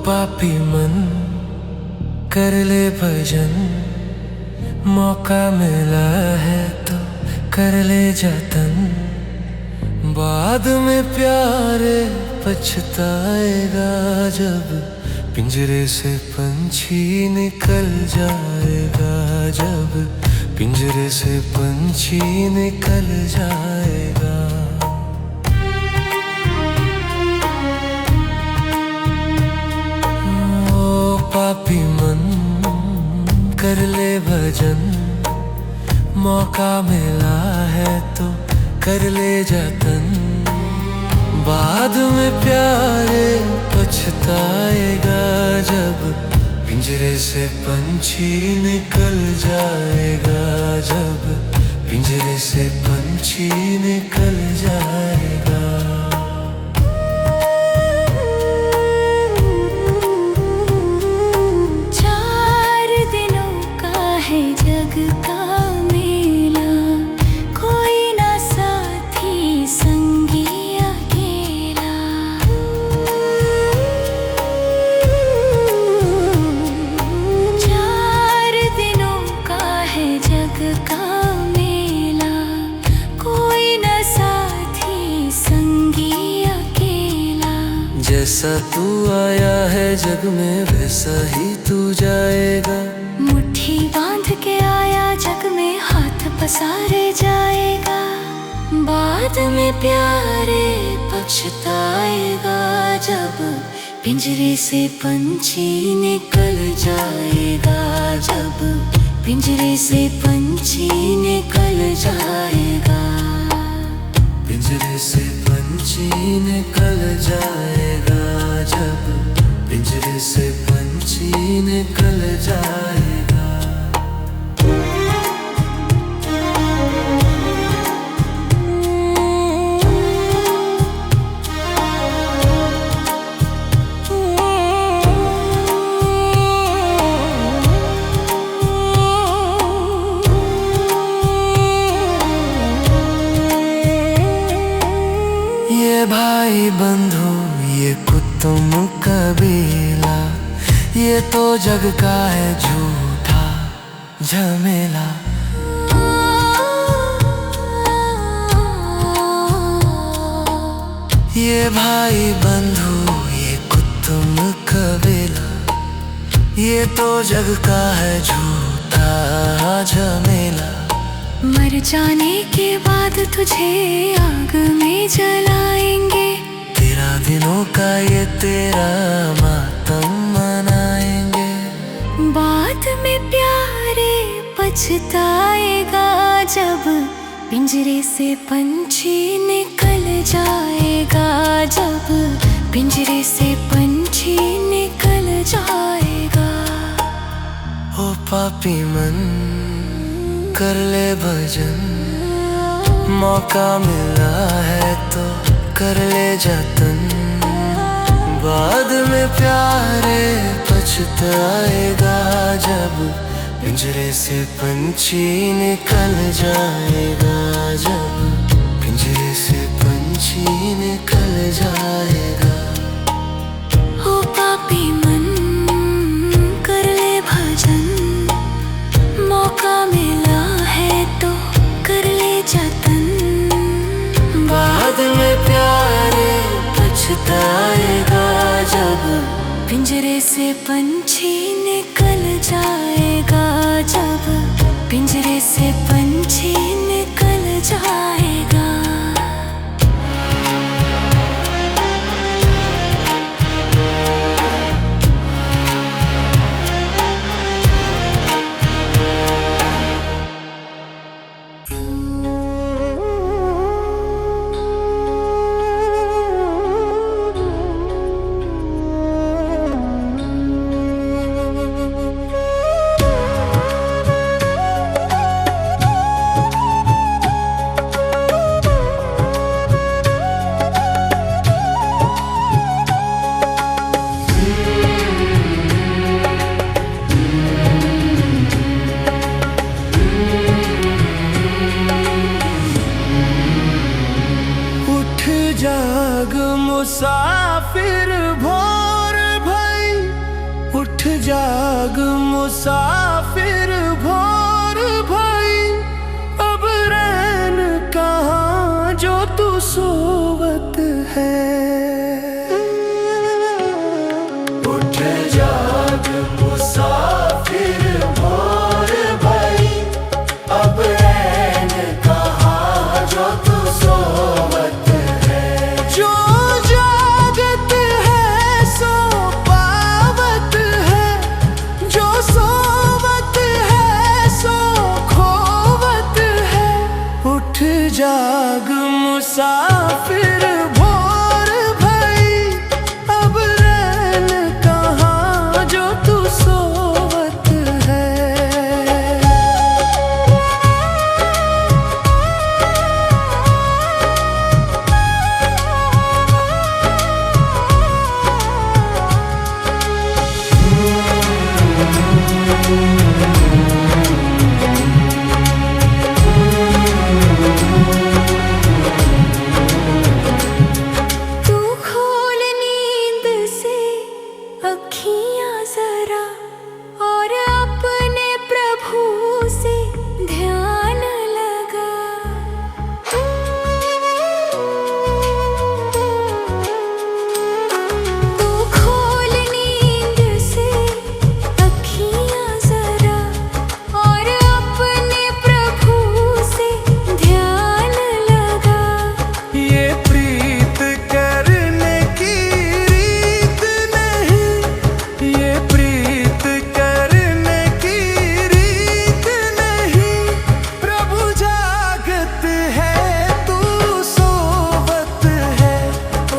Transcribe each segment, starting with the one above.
पापी मन कर ले भजन, मौका मिला है तो कर ले जतन। बाद में प्यारे पछताएगा जब पिंजरे से पंछी निकल जाएगा, जब पिंजरे से पंछी निकल जाएगा। ओ पापी मन कर ले भजन, मौका मिला है तो कर ले जतन। बाद में प्यारे पछताएगा जब पिंजरे से पंछी निकल जाएगा, जब पिंजरे से पंछी निकल जाएगा। जग का मेला, कोई ना साथी संगी अकेला। 4 दिनों का है जग का मेला, कोई ना साथी संगी अकेला। जैसा तू आया है जग में वैसा ही तू जाएगा। मुट्ठी बांध के आया जग में हाथ पसारे जाएगा। बाद में प्यारे पछताएगा जब पिंजरे से पंछी निकल जाएगा, जब पिंजरे से पंछी निकल जाएगा। पिंजरे से पंछी निकल जाएगा, जब पिंजरे से पंछी निकल जाएगा। ये भाई बंधु ये कुतुम कबीला, ये तो जग का है झूठा झमेला। ये भाई बंधु ये कुतुम कबीला, ये तो जग का है झूठा झमेला। मर जाने के बाद तुझे आग में जलाएंगे, तेरा दिनों का ये तेरा मातम मनाएंगे। बाद में प्यारे पछताएगा जब पिंजरे से पंछी निकल जाएगा, जब पिंजरे से पंछी निकल जाएगा। ओ पापी मन कर ले भजन, मौका मिला है तो कर ले जतन। बाद में प्यारे पछताएगा जब पिंजरे से पंछी निकल जाएगा, जब पिंजरे से पंछी निकल जाएगा। ओ पापी मन कर ले भजन, मौका मिला है तो कर ले जतन। बाद में प्यारे पछताएगा जब पिंजरे से पंछी निकल जाएगा, जब पिंजरे से पंछी निकल जाएगा। जाग मुसाफिर भोर भई। जाग मुसाफिर भोर भई, अब रैन कहाँ जो तू सोवत है। उठ जाग मुसाफिर भोर भई, अब रैन कहाँ जो तू सोवत है। जो जागत है सो पावत है, जो सोवत है सो खोवत है। उठ जाग मुसाफिर भोर भई, अब रैन कहाँ जो तू सोवत है। तू खोल नींद से अखियां जरा, और अपने प्रभु से ध्यान लगा। तू खोल नींद से अखियां जरा, और अपने प्रभु से ध्यान लगा। ये प्रीत करने की रीत नहीं, ये प्रीत करने की रीत नहीं। प्रभु जागत है तू सोवत है।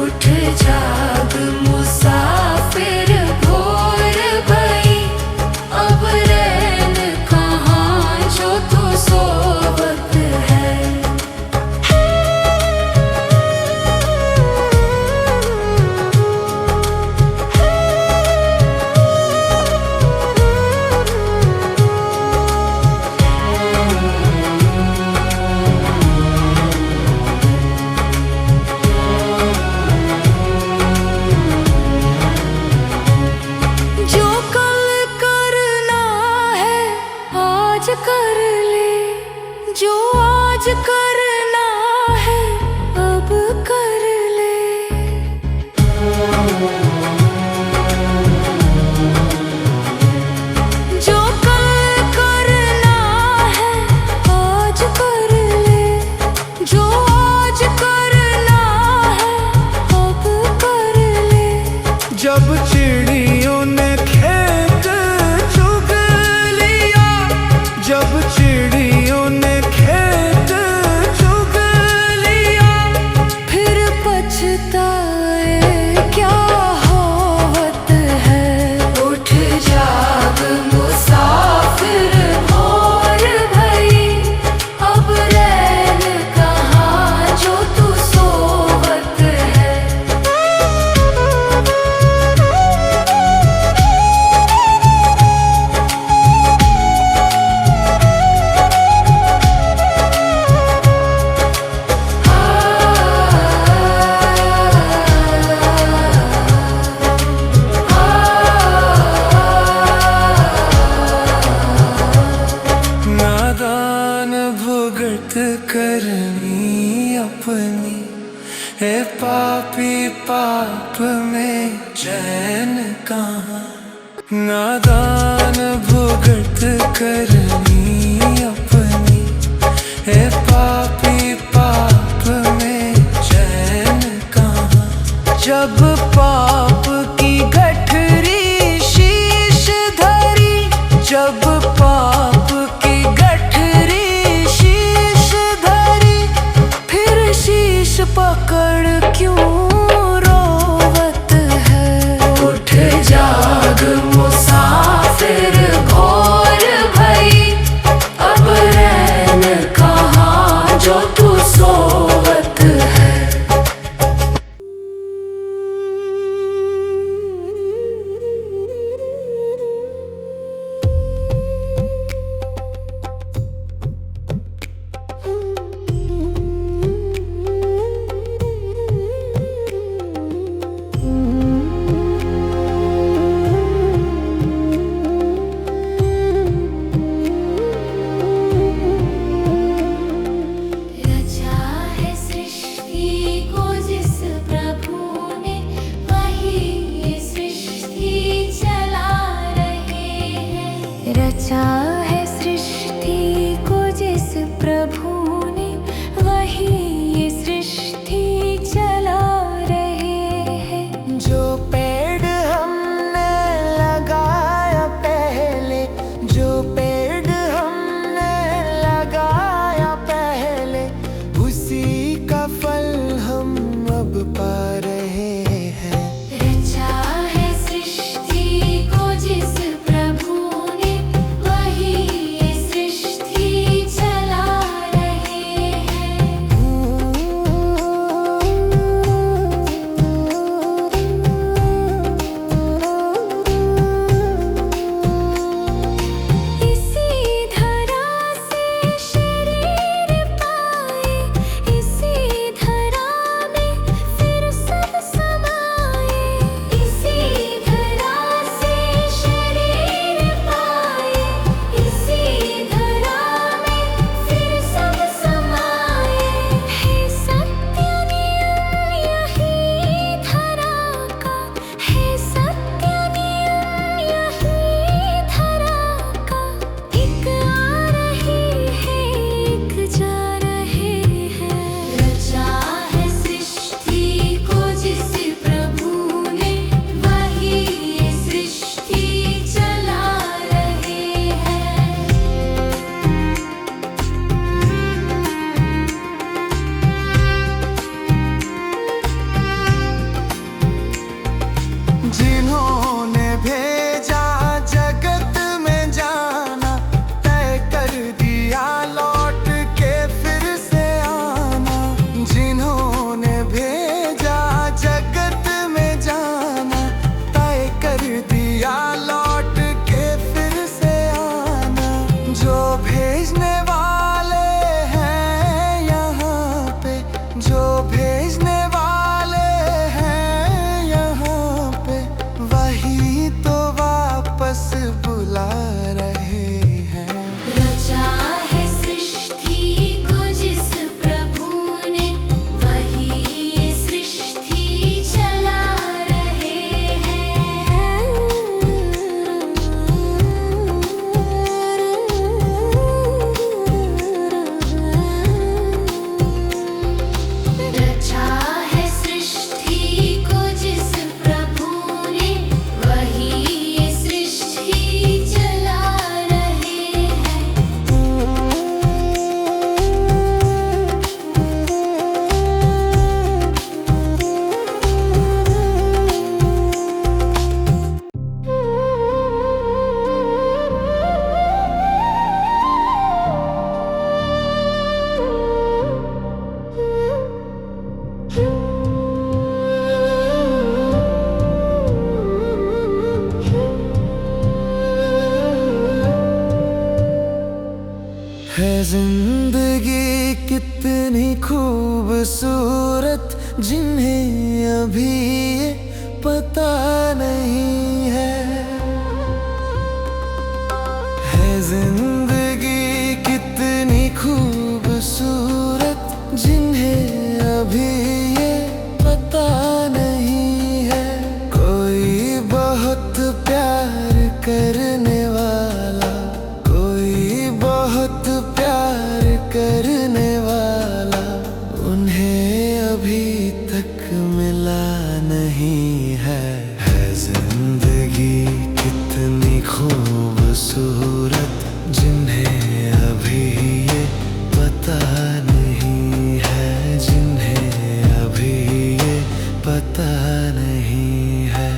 उठ जाग मुसाफिर भोर भई, अब रैन कहाँ जो तू सोवत है। जो कल करना है आज कर ले, जो आज करना है अब कर ले। जो कल करना है आज कर ले, जो आज करना है अब कर ले। जब चिड़ियों ने खेत चुग लिया, जब चिड़ियों ने खेत चुग लिया। फिर पछताए क्या होवत है। उठ जाग मुसाफिर भोर भई, अब रैन कहाँ जो तू सोवत है। नादान भुगत करनी अपनी, है पापी पाप में चैन कहाँ। नादान भुगत करनी अपनी, है पापी पाप में चैन कहाँ। जब पाप की गठरी शीश धरी, जब पाप की गठरी शीश धरी। फिर शीश पकड़ क्यों रोवत है। उठ जाग मुसाफिर भोर भई, अब रैन कहाँ जो तू सोवत है। रचा है सृष्टि को जिस प्रभु ने, वही ये सृष्टि चला रहे हैं। जो पेड़ हमने लगाया पहले, जो पेड़ हमने लगाया पहले, उसी का फल हम अब पा रहे हैं। रचा है सृष्टि को जिस प्रभु ने, वही ये सृष्टि चला रहे हैं। इसी धरा से शरीर पाए, इसी धरा में फिर सब समाए। इसी धरा से शरीर पाए, इसी धरा में फिर सब समाए। है सत्य नियम यही धरा का, है सत्य नियम यही धरा का। एक आ रही है, एक जा रहे हैं। रचा है सृष्टि को जिस प्रभु ने, वही ये सृष्टि चला रहे हैं। जिन्होंने भेजा जगत में जाना, तय कर दिया लौट के फिर से आना। जिन्होंने भेजा जगत में जाना, तय कर दिया लौट के फिर से आना। जो भेजने वाले हैं यहाँ पे, जो भेजने वाले हैं यहाँ पे, वही तो वापस बुला रहे हैं। रचा है सृष्टि को जिस प्रभु ने, वही ये सृष्टि चला रहे हैं। रचा है सृष्टि को जिस प्रभु ने, वही ये सृष्टि चला रहे हैं। है जिंदगी कितनी खूबसूरत, जिन्हें अभी ये पता नहीं है। है जिंदगी कितनी खूबसूरत, जिन्हें अभी ये पता नहीं है। कोई बहुत प्यार करने वाला, कोई बहुत प्यार करने वाला, उन्हें अभी तक मिला नहीं है। है जिंदगी कितनी खूबसूरत, जिन्हें अभी ये पता नहीं है, जिन्हें अभी ये पता नहीं है।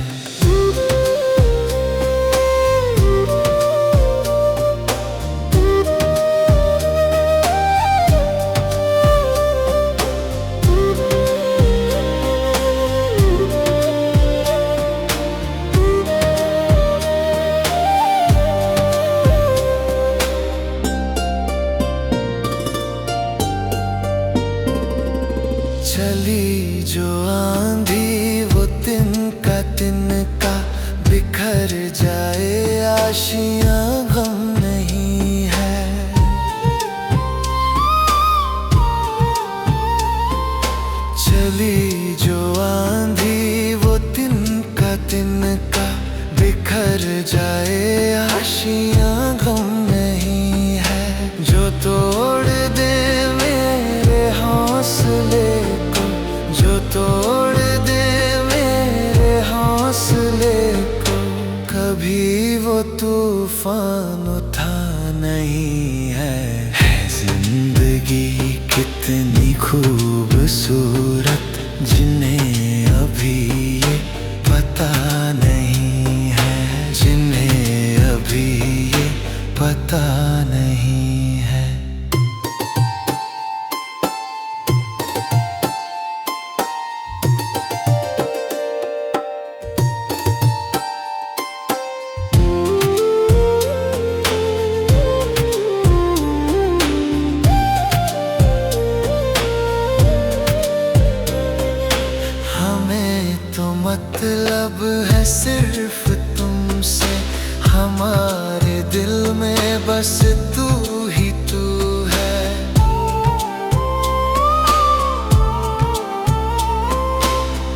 चली जो आंधी वो तिनका तिनका बिखर जाए, आशियां गम नहीं है। चली जो आंधी वो तिनका तिनका बिखर जाए, आशियां गम तूफान उठा नहीं है जिंदगी कितनी खूबसूरत जिन्हें अभी ये पता नहीं है, जिन्हें अभी ये पता नहीं है। मतलब है सिर्फ तुमसे, हमारे दिल में बस तू ही तू है।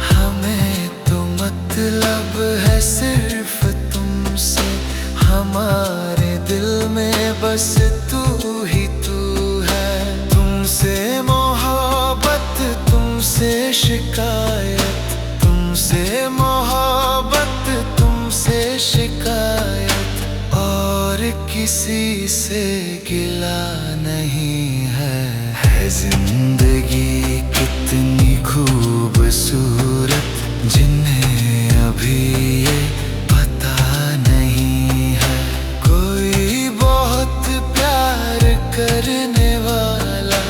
हमें तो मतलब है सिर्फ तुमसे, हमारे दिल में बस तू ही तू है। तुमसे मोहब्बत, तुमसे शिकायत, तुमसे मोहब्बत, तुमसे शिकायत, और किसी से गिला नहीं है जिंदगी कितनी खूबसूरत जिन्हें अभी ये पता नहीं है। कोई बहुत प्यार करने वाला,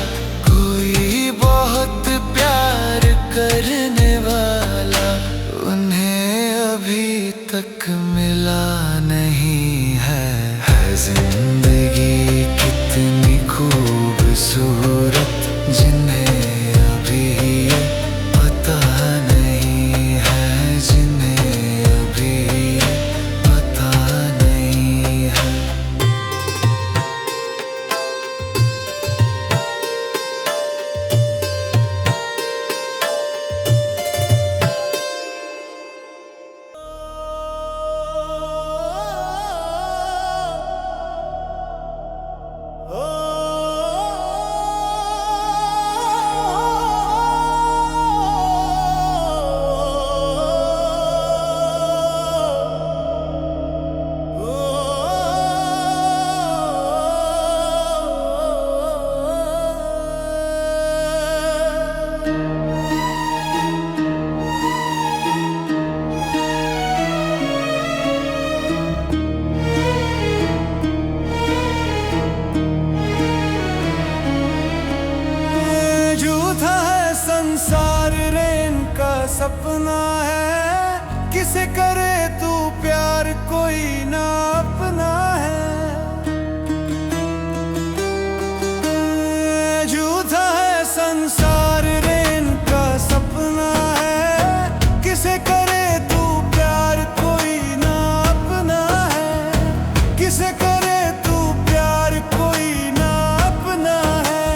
कोई बहुत प्यार करने वाला उन्हें अभी तक मिला नहीं है। जिंदगी कितनी खूबसूरत जिन्हें अभी ये पता नहीं है, जिन्हें अभी ये पता नहीं है। संसार रेन का सपना है, किसे करे तू प्यार कोई ना अपना है। झूठा है संसार रेन का सपना है, किसे करे तू प्यार कोई ना अपना है, किसे करे तू प्यार कोई ना अपना है।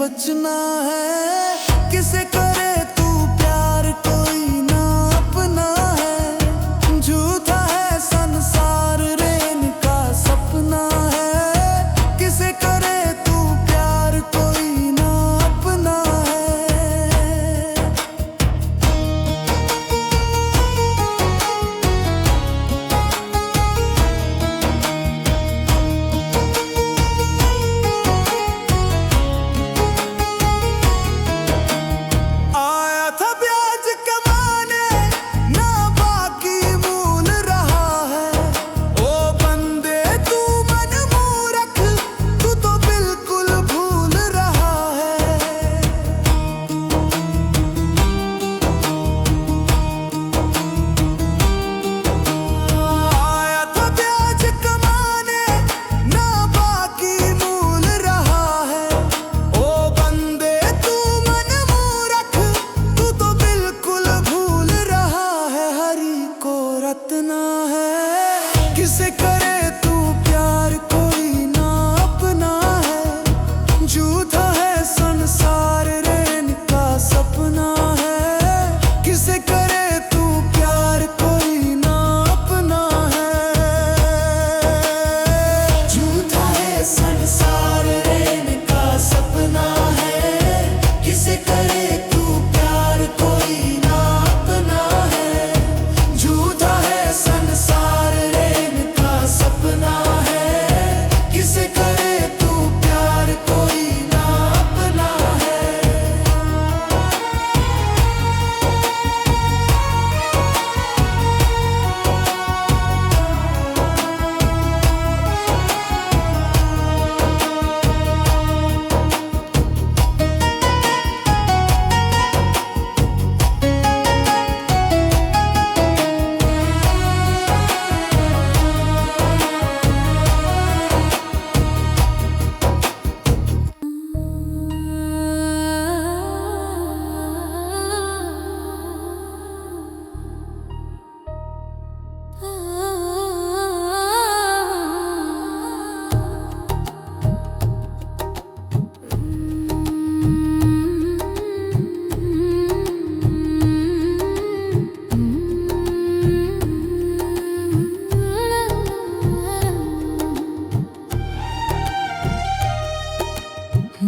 बचना है। किसे करे तू प्यार कोई ना अपना है। झूठा है संसार रे इनका सपना है। किसे करे तू प्यार कोई ना अपना है। आया था ब्याज कमाने ना बाकी मूल रहा है। ओ बंदे तू मन मूर्ख तू तो बिल्कुल भूल रहा है। आया था ब्याज कमाने ना बाकी मूल रहा है। ओ बंदे तू मन मूर्ख तू तो बिल्कुल भूल रहा है। हरि को रतना है। किसे करे तू प्यार कोई ना अपना है। झूठा है संसार रे इनका सपना है। किसे करे तू प्यार कोई ना अपना है। झूठा है संसार रे इनका सपना है। किसे करे तू प्यार कोई ना अपना है। झूठा है संसार रे इनका सपना है। किसे करे तू प्यार कोई ना अपना है।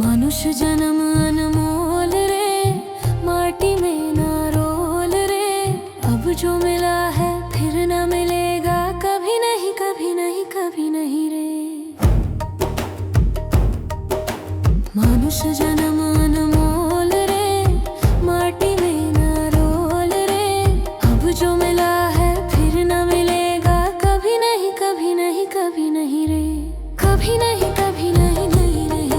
मनुष्य जन्म अनमोल रे माटी में ना रोल रे। अब जो मिला है फिर न मिलेगा कभी नहीं कभी नहीं कभी नहीं रे। मनुष्य जन्म अनमोल रे माटी में ना रोल रे। अब जो मिला है फिर न मिलेगा कभी नहीं कभी नहीं कभी नहीं रे। कभी नहीं कभी नहीं नहीं नहीं रे।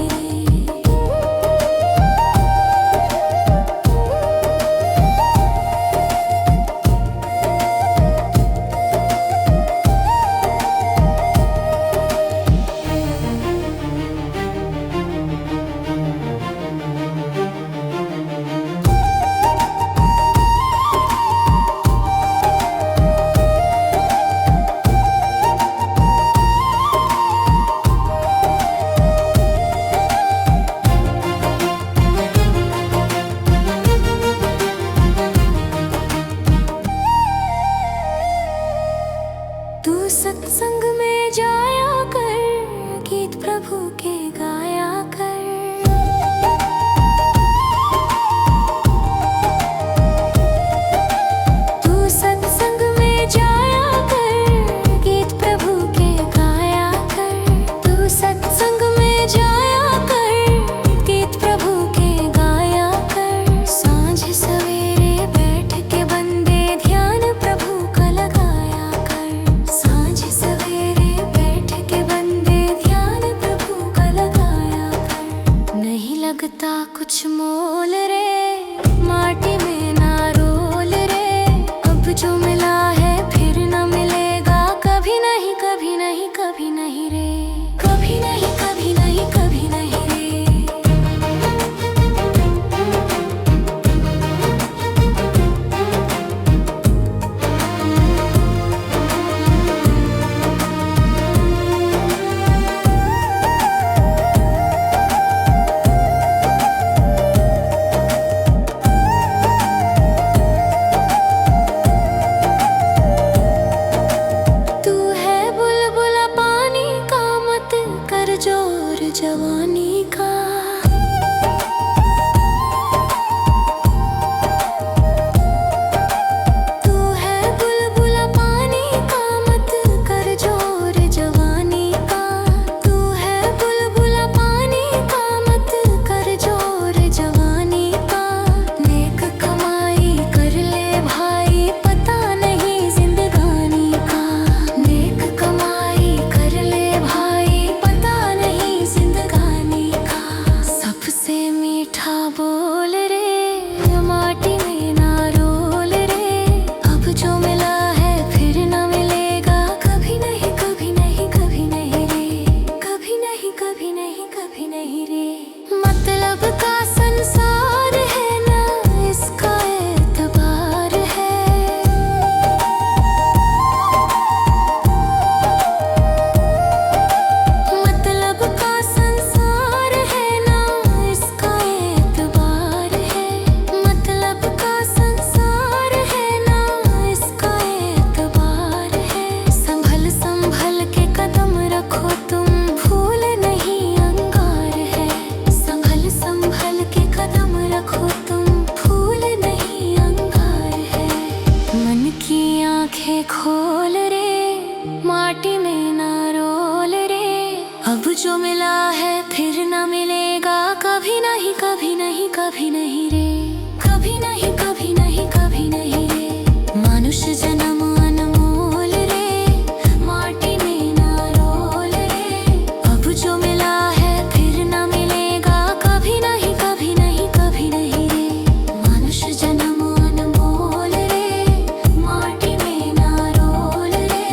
तू सत्संग में जाया कर गीत प्रभु के गाया कर। तू सत्संग में जाया कर गीत प्रभु के गाया कर। तू सत्संग में जाया कर गीत प्रभु के गाया कर। सांझ सवेरे बैठ के बंदे ध्यान प्रभु का लगाया कर। सांझ सवेरे बैठ के बंदे ध्यान प्रभु का लगाया कर। नहीं लगता कुछ मोल रे माटी में ना रोल रे। अब जो मिला है फिर न मिलेगा कभी नहीं कभी नहीं कभी नहीं रे। कभी नहीं कभी नहीं कभी नहीं रे। जवानी का। तू है बुलबुला पानी का, मत कर जोर जवानी का। तू है बुलबुला पानी का, मत कर जोर जवानी का। नेक कमाई कर ले भाई, पता नहीं जिंदगानी का। नेक कमाई कर ले भाई, पता नहीं जिंदगानी का। सबसे मीठा बोल रे, माटी में ना रोल रे। अब जो मिला है फिर ना मिलेगा, कभी नहीं कभी नहीं कभी नहीं रे। कभी नहीं कभी नहीं कभी नहीं रे। मतलब का संसार है ना, इसका एतबार है। मतलब का संसार है ना, इसका एतबार है। मतलब का संसार है ना, इसका एतबार है। संभल संभल के कदम रखो तुम, फूल नहीं अंगार है। संभल संभल के कदम रखो तुम, फूल नहीं अंगार है। मन की आंखें खोल रे, माटी में ना रोल रे। अब जो मिला है फिर ना मिलेगा, कभी नहीं कभी नहीं कभी नहीं रे। कभी नहीं कभी नहीं कभी नहीं रे। मनुष्य जन्म अनमोल रे, माटी में ना रोल रे। अब जो मिला है फिर ना मिलेगा, कभी नहीं कभी नहीं कभी नहीं रे। मनुष्य जन्म अनमोल रे, माटी में ना रोल रे।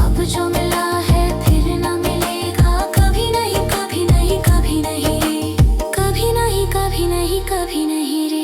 अब जो मिला है फिर ना मिलेगा, कभी नहीं कभी नहीं कभी नहीं रे। कभी नहीं कभी नहीं कभी नहीं रे।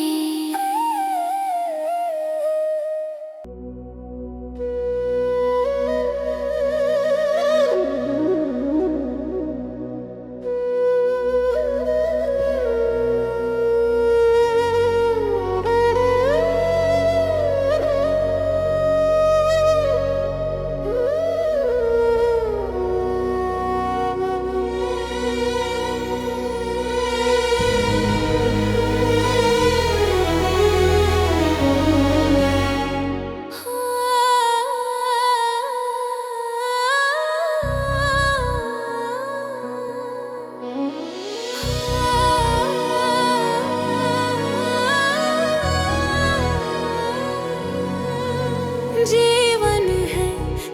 जीवन है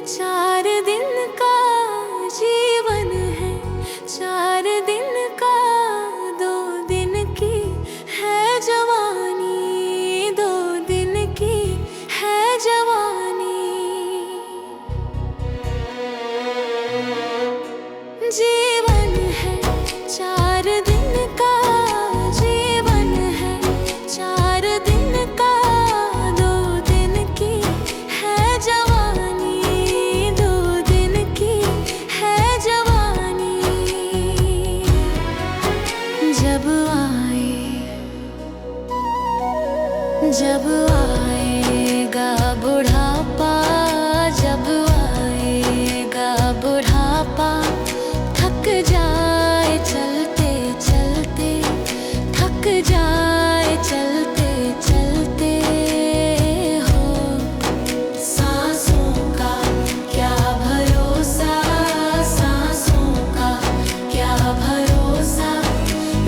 4 दिन का, जीवन है 4 दिन का। 2 दिन की है जवानी, 2 दिन की है जवानी। जीवन है 4 दिन का, जीवन है 4 दिन का। 2 दिन की है जवानी, 2 दिन की है जवानी। जब आएगा बुढ़ापा, जब आएगा बुढ़ापा। थक जाए चलते चलते, थक जाए चलते चलते हो। सांसों का क्या भरोसा, सांसों का क्या भरोसा।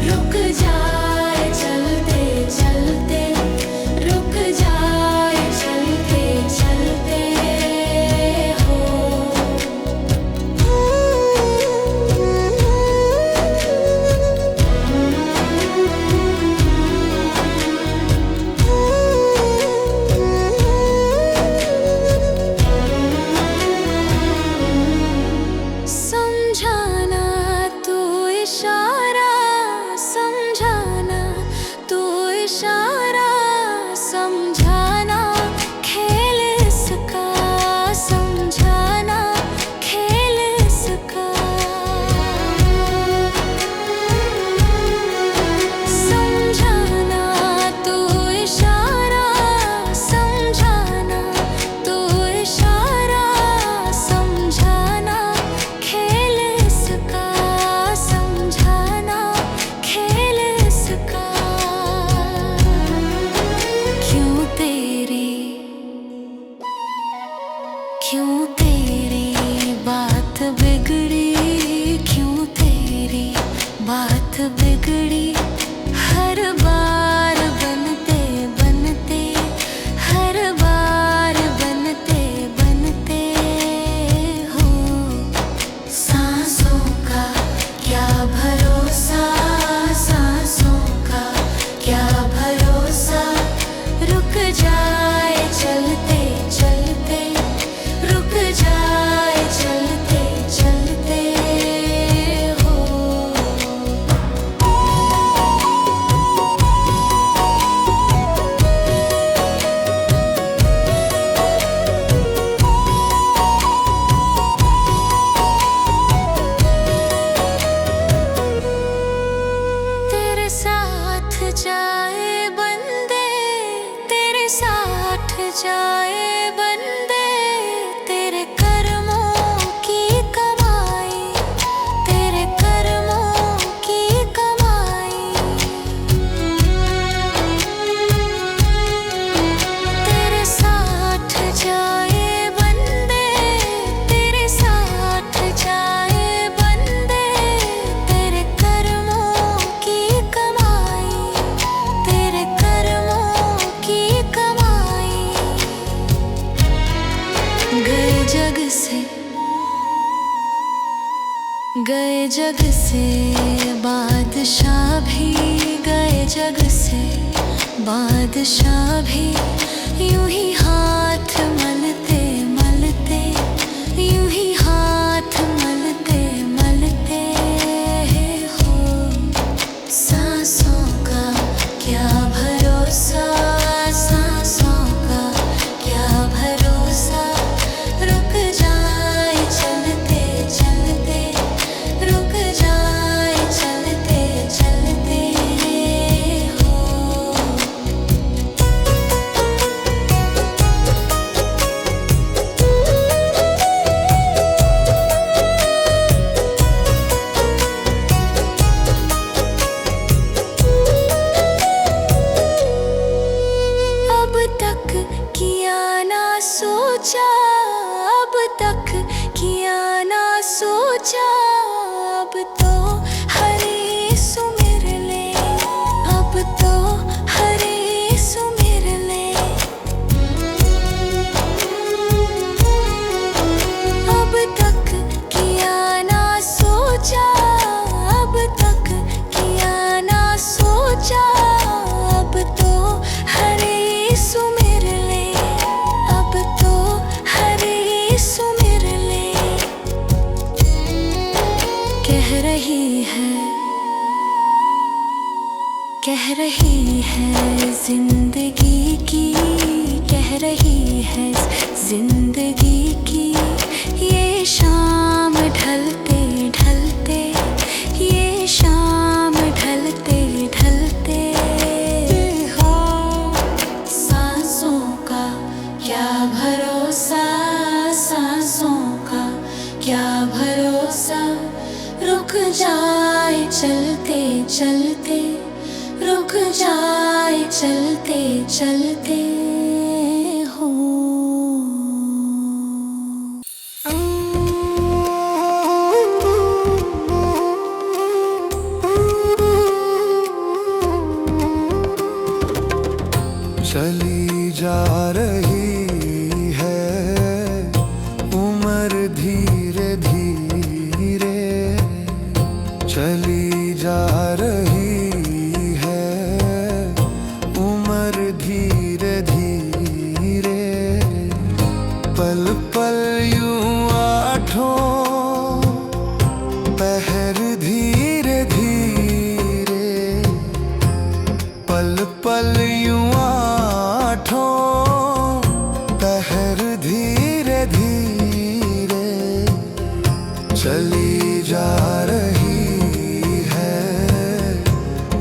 रुक जाए चलते चलते, रुक जाए चलते चलते हो। समझाना तू इशारा, समझाना तू इशारा। समझाना खेल इसका, समझाना खेल इसका। समझाना तू इशारा, समझाना तू इशारा। समझाना खेल इसका, समझाना। बिगड़ी हर बार बनते बनते, हर बार बनते बनते हो। सांसों का क्या भरोसा, सांसों का क्या भरोसा, रुक जाए चलते चलते, रुक जाए चलते चलते हो। तेरे साथ जाए बंदे, तेरे साथ जाए बंदे, तेरे कर्मों की कमाई, तेरे कर्मों की कमाई। तेरे साथ जाए बंदे, तेरे साथ जाए बंदे, तेरे कर्मों की कमाई, तेरे कर्मों की कमाई। गए जग से, गए जग से बादशाह भी, गए जग से बादशाह भी, यूं ही हाथ मलते मलते, यूं ही हाथ मलते मलते हो। सांसों का क्या भरोसा, सांसों का क्या भरोसा, रुक जाए चलते चलते, रुक जाए चलते चलते हो। अब तक किया ना सोचा, अब तक किया ना सोचा, अब तो हरे सुमिर ले, अब तो हरे सुमिर ले। अब तक किया ना सोचा, अब तक किया ना सोचा, अब तो हरे सुमिर ले, अब तो हरे सुमिर ले। कह रही है, कह रही है जिंदगी की, कह रही है जिंदगी की, ये शाम ढलते ढलते, ये शाम ढलते ढलते हो। सांसों का क्या भरोसा, सांसों का क्या भरोसा, रुक जाए चलते चलते, रुक जाए चलते चलते हो। चली जा रही है उम्र धीरे धीरे, चली जा रही है उम्र धीरे धीरे। पल पल यूं आठों पहर धीरे धीरे, पल पल यूं आठों पहर धीरे धीरे, चली जा रही है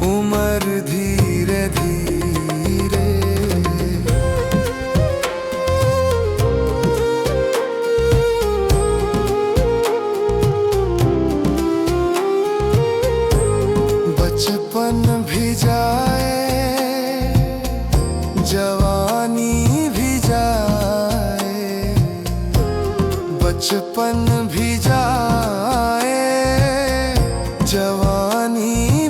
उम्र धीरे धीरे। बचपन भी जाए, जवानी भी जाए, बचपन भी जाए, जवानी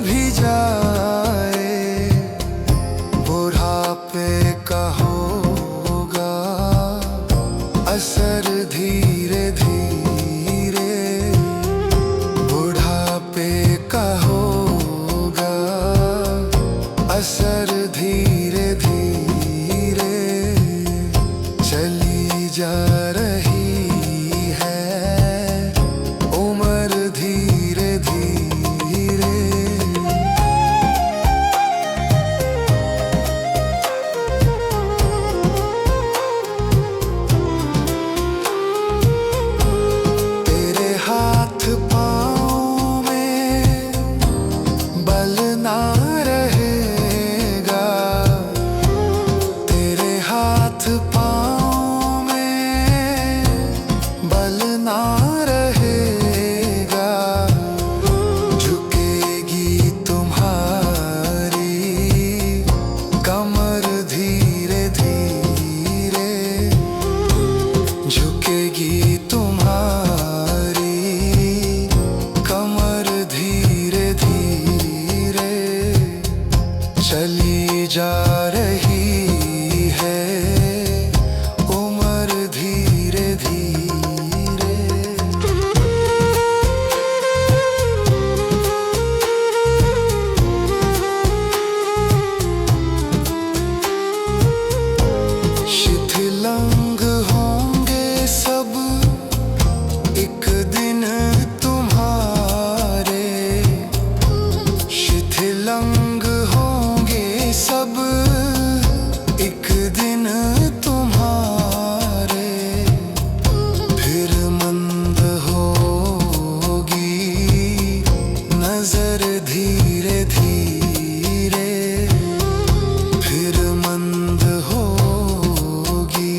थिलंग होंगे सब एक दिन तुम्हारे, फिर मंद होगी नजर धीरे धीरे, फिर मंद होगी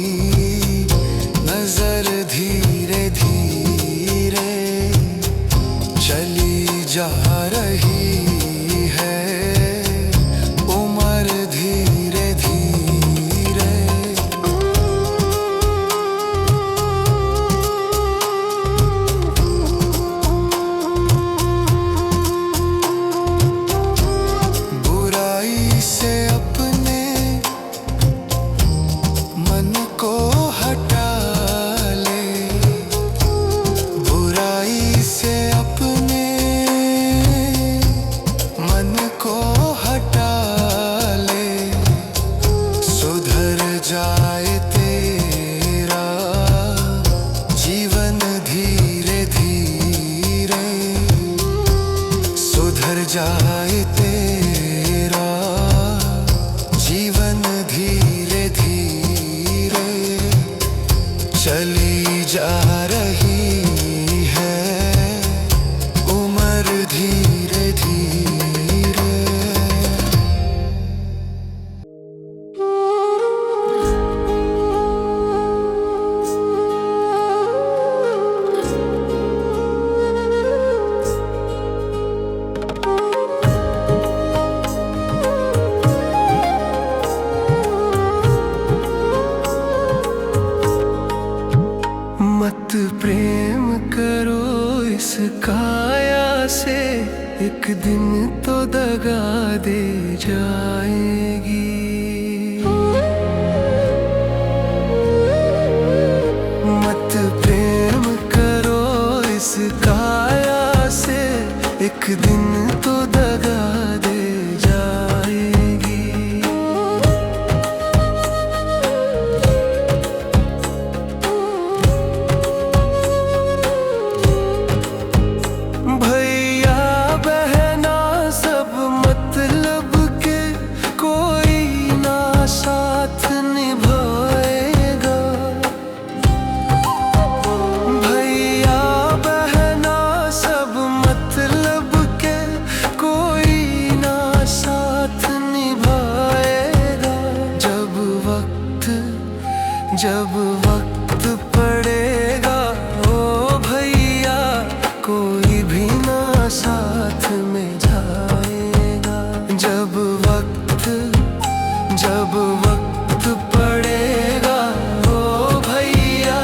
नजर धीरे धीरे, चली जा रही है उम्र धीरे धीरे। बुराई से अपने मन को हटा ले, बुराई से अपने मन को हटा ले, सुधर जाए तेरा जीवन धीरे धीरे, सुधर जाए तेरा जीवन धीरे धीरे, चली जा रही है उम्र धीरे धीरे। मत प्रेम करो इस काया से, एक दिन तो दगा दे जाएगी। मत प्रेम करो इस काया से, एक दिन तो दगा दे जाएगी। भैया बहना सब मतलब के, कोई ना साथ निभाएगा। भैया बहना सब मतलब के, कोई ना साथ निभाएगा। जब वक्त पड़ेगा ओ भैया, कोई भी ना साथ में जाएगा। जब वक्त पड़ेगा ओ भैया,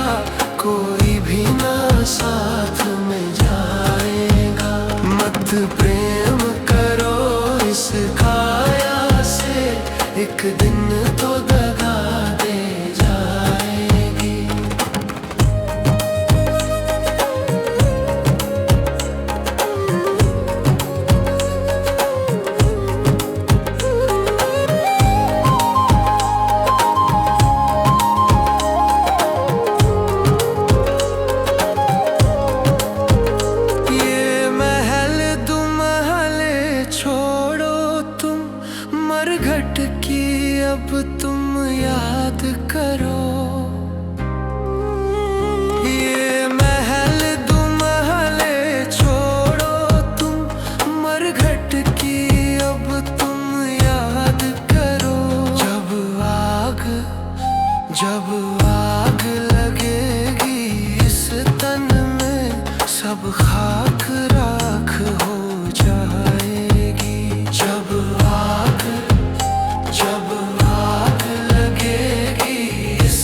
कोई भी ना साथ में जाएगा। मत प्रेम करो इस काया से, एक दिन तो दगा दे जाएगी। ये महल दुमहले छोड़ो तुम, मरघट की अब तुम याद करो। ये महल दुमहले छोड़ो तुम, मरघट की अब तुम याद करो। जब आग लगेगी इस तन में, सब खाक राख हो जाएगी। जब आग लगेगी इस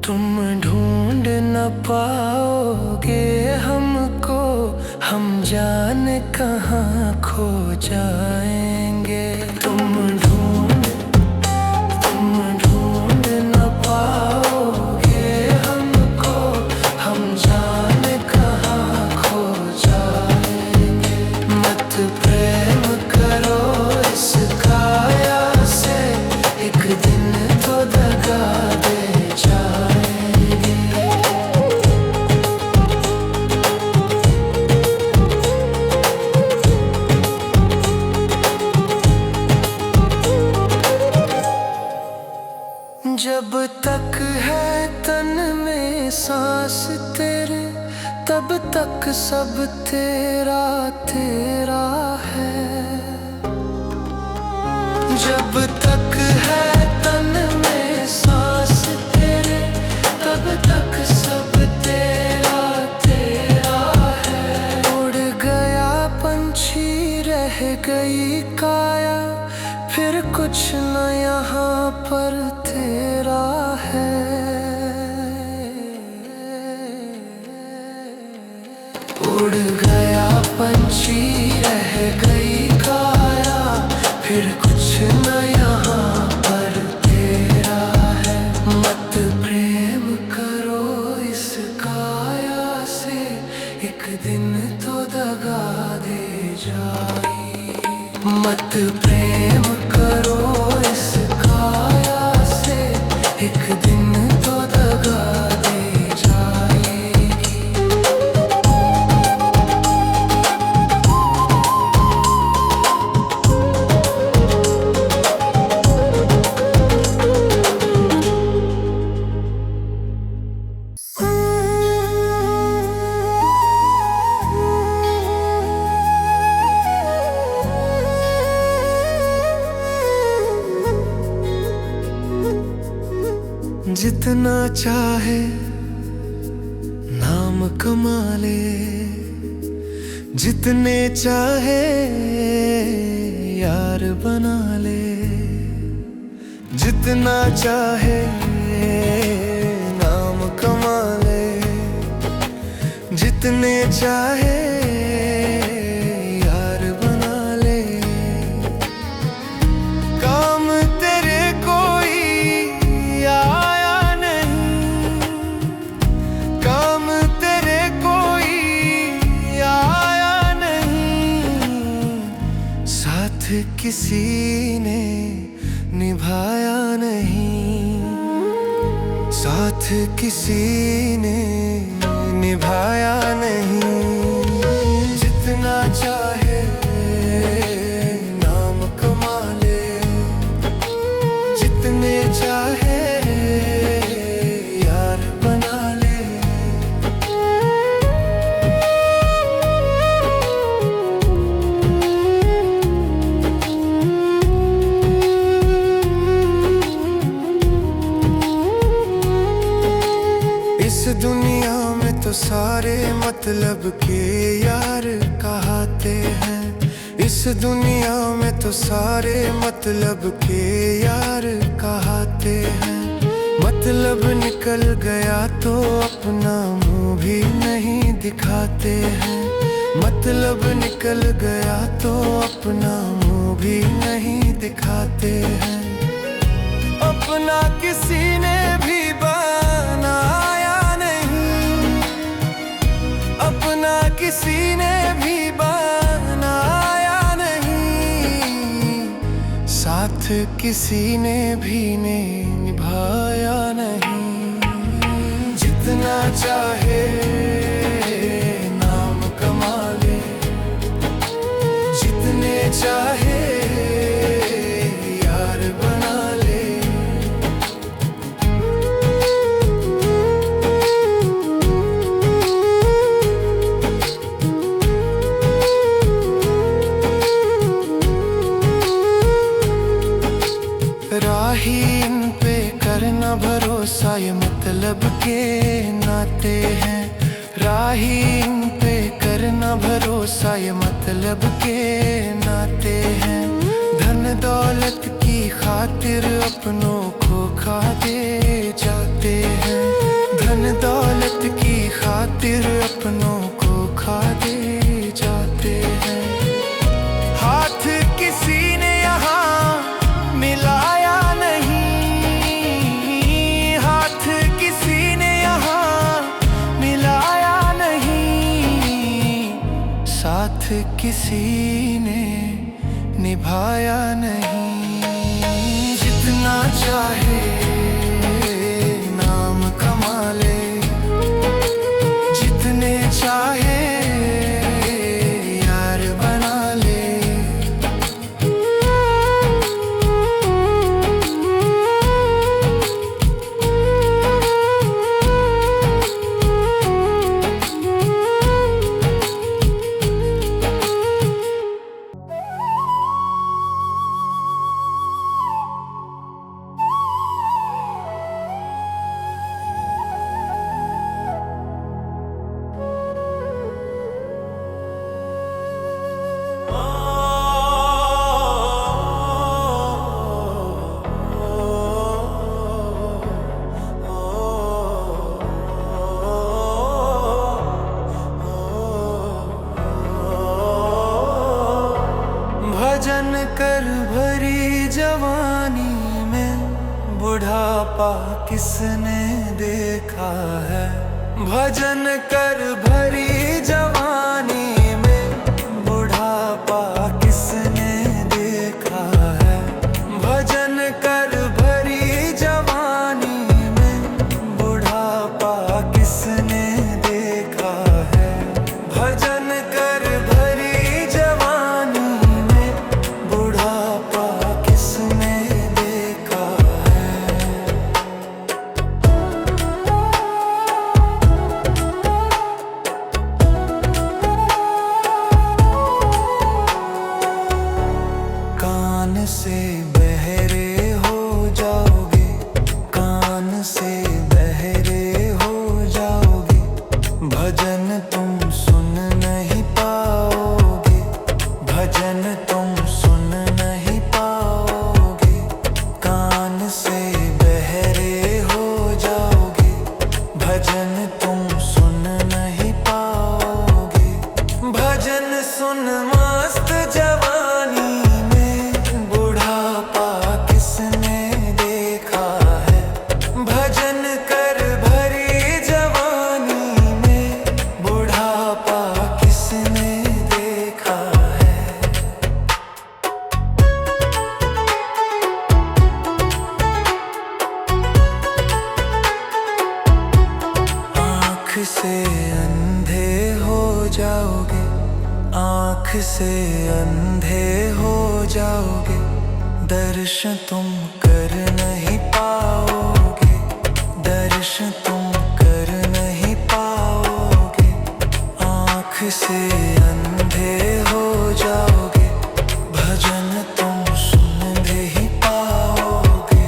तुम ढूंढ न पाओगे हमको, हम जाने कहाँ खो जाएंगे। तुम ढूंढ न पाओगे हमको, हम जाने कहाँ खो जाएंगे। मत प्रेम करो इस काया से, एक दिन तो दगा दे जाएंगे। जब तक है तन में सांस तेरे, तब तक सब तेरा तेरा है। जब तक है तन में सांस तेरे, तब तक सब तेरा तेरा है। उड़ गया पंछी रह गई काया, फिर कुछ न यहाँ पर तेरा है। उड़ गया पंछी रह गई काया, फिर कुछ न यहाँ पर तेरा है। मत प्रेम करो इस काया से, एक दिन तो दगा दे जाएगी। मत प्रेम करो इस काया से, एक दिन तो दगा दे जाएगी। जितना चाहे नाम कमा ले, जितने चाहे यार बना ले। जितना चाहे नाम कमा ले, जितने चाहे यार बना ले। काम तेरे कोई आया नहीं, काम तेरे कोई आया नहीं। साथ किसी ने निभाया नहीं, साथ किसी ने निभाया नहीं। जितना चाहे नाम कमा ले, जितने चाहे यार बना ले। इस दुनिया में तो सारे मतलब के यार कहाते हैं। इस दुनिया में तो सारे मतलब के यार कहाते हैं। मतलब निकल गया तो अपना मुंह भी नहीं दिखाते हैं। मतलब निकल गया तो अपना मुंह भी नहीं दिखाते हैं। अपना किसी ने भी बनाया नहीं, अपना किसी ने भी बनाया नहीं। साथ किसी ने भी निभाया नहीं। जितना चाहे नाम कमा ले, जितने चाहे यार बना ले। राही इन पे करना भरोसा, ये मतलब के नाते हैं। राही इन पे करना भरोसा, ये मतलब के नाते हैं। धन दौलत की खातिर अपनों को खा दे जाते हैं। खातिर अपनों को खा दे जाते हैं। हाथ किसी ने यहाँ मिलाया नहीं, हाथ किसी ने यहाँ मिलाया नहीं, साथ किसी ने निभाया नहीं। जितना चाहे नाम कमा ले, जितने चाहे यार बना ले, भजन कर भरी जवानी में बुढ़ापा किसने देखा है। भजन कर भरी जवानी में बुढ़ापा किसने देखा है। भजन कर भरी जवानी में बुढ़ापा किसने देखा है। भजन कर भरी जवानी में बुढ़ापा किसने देखा है। कान से बहरे हो जाओगे, कान से बहरे हो जाओगे, भजन तुम सुन नहीं पाओगे, भजन तुम सुन नहीं पाओगे। कान से बहरे हो जाओगे, भजन तुम सुन नहीं पाओगे। भजन सुन मस्त जवानी में बुढ़ापा किसने देखा है। भजन कर भरी जवानी में बुढ़ापा किसने देखा है। आँख से अंधे हो जाओगे, आँख से अंधे हो जाओगे, दर्शन तुम कर नहीं पाओगे, दर्शन तुम कर नहीं पाओगे। आँख से अंधे हो जाओगे, भजन तुम सुन नहीं पाओगे।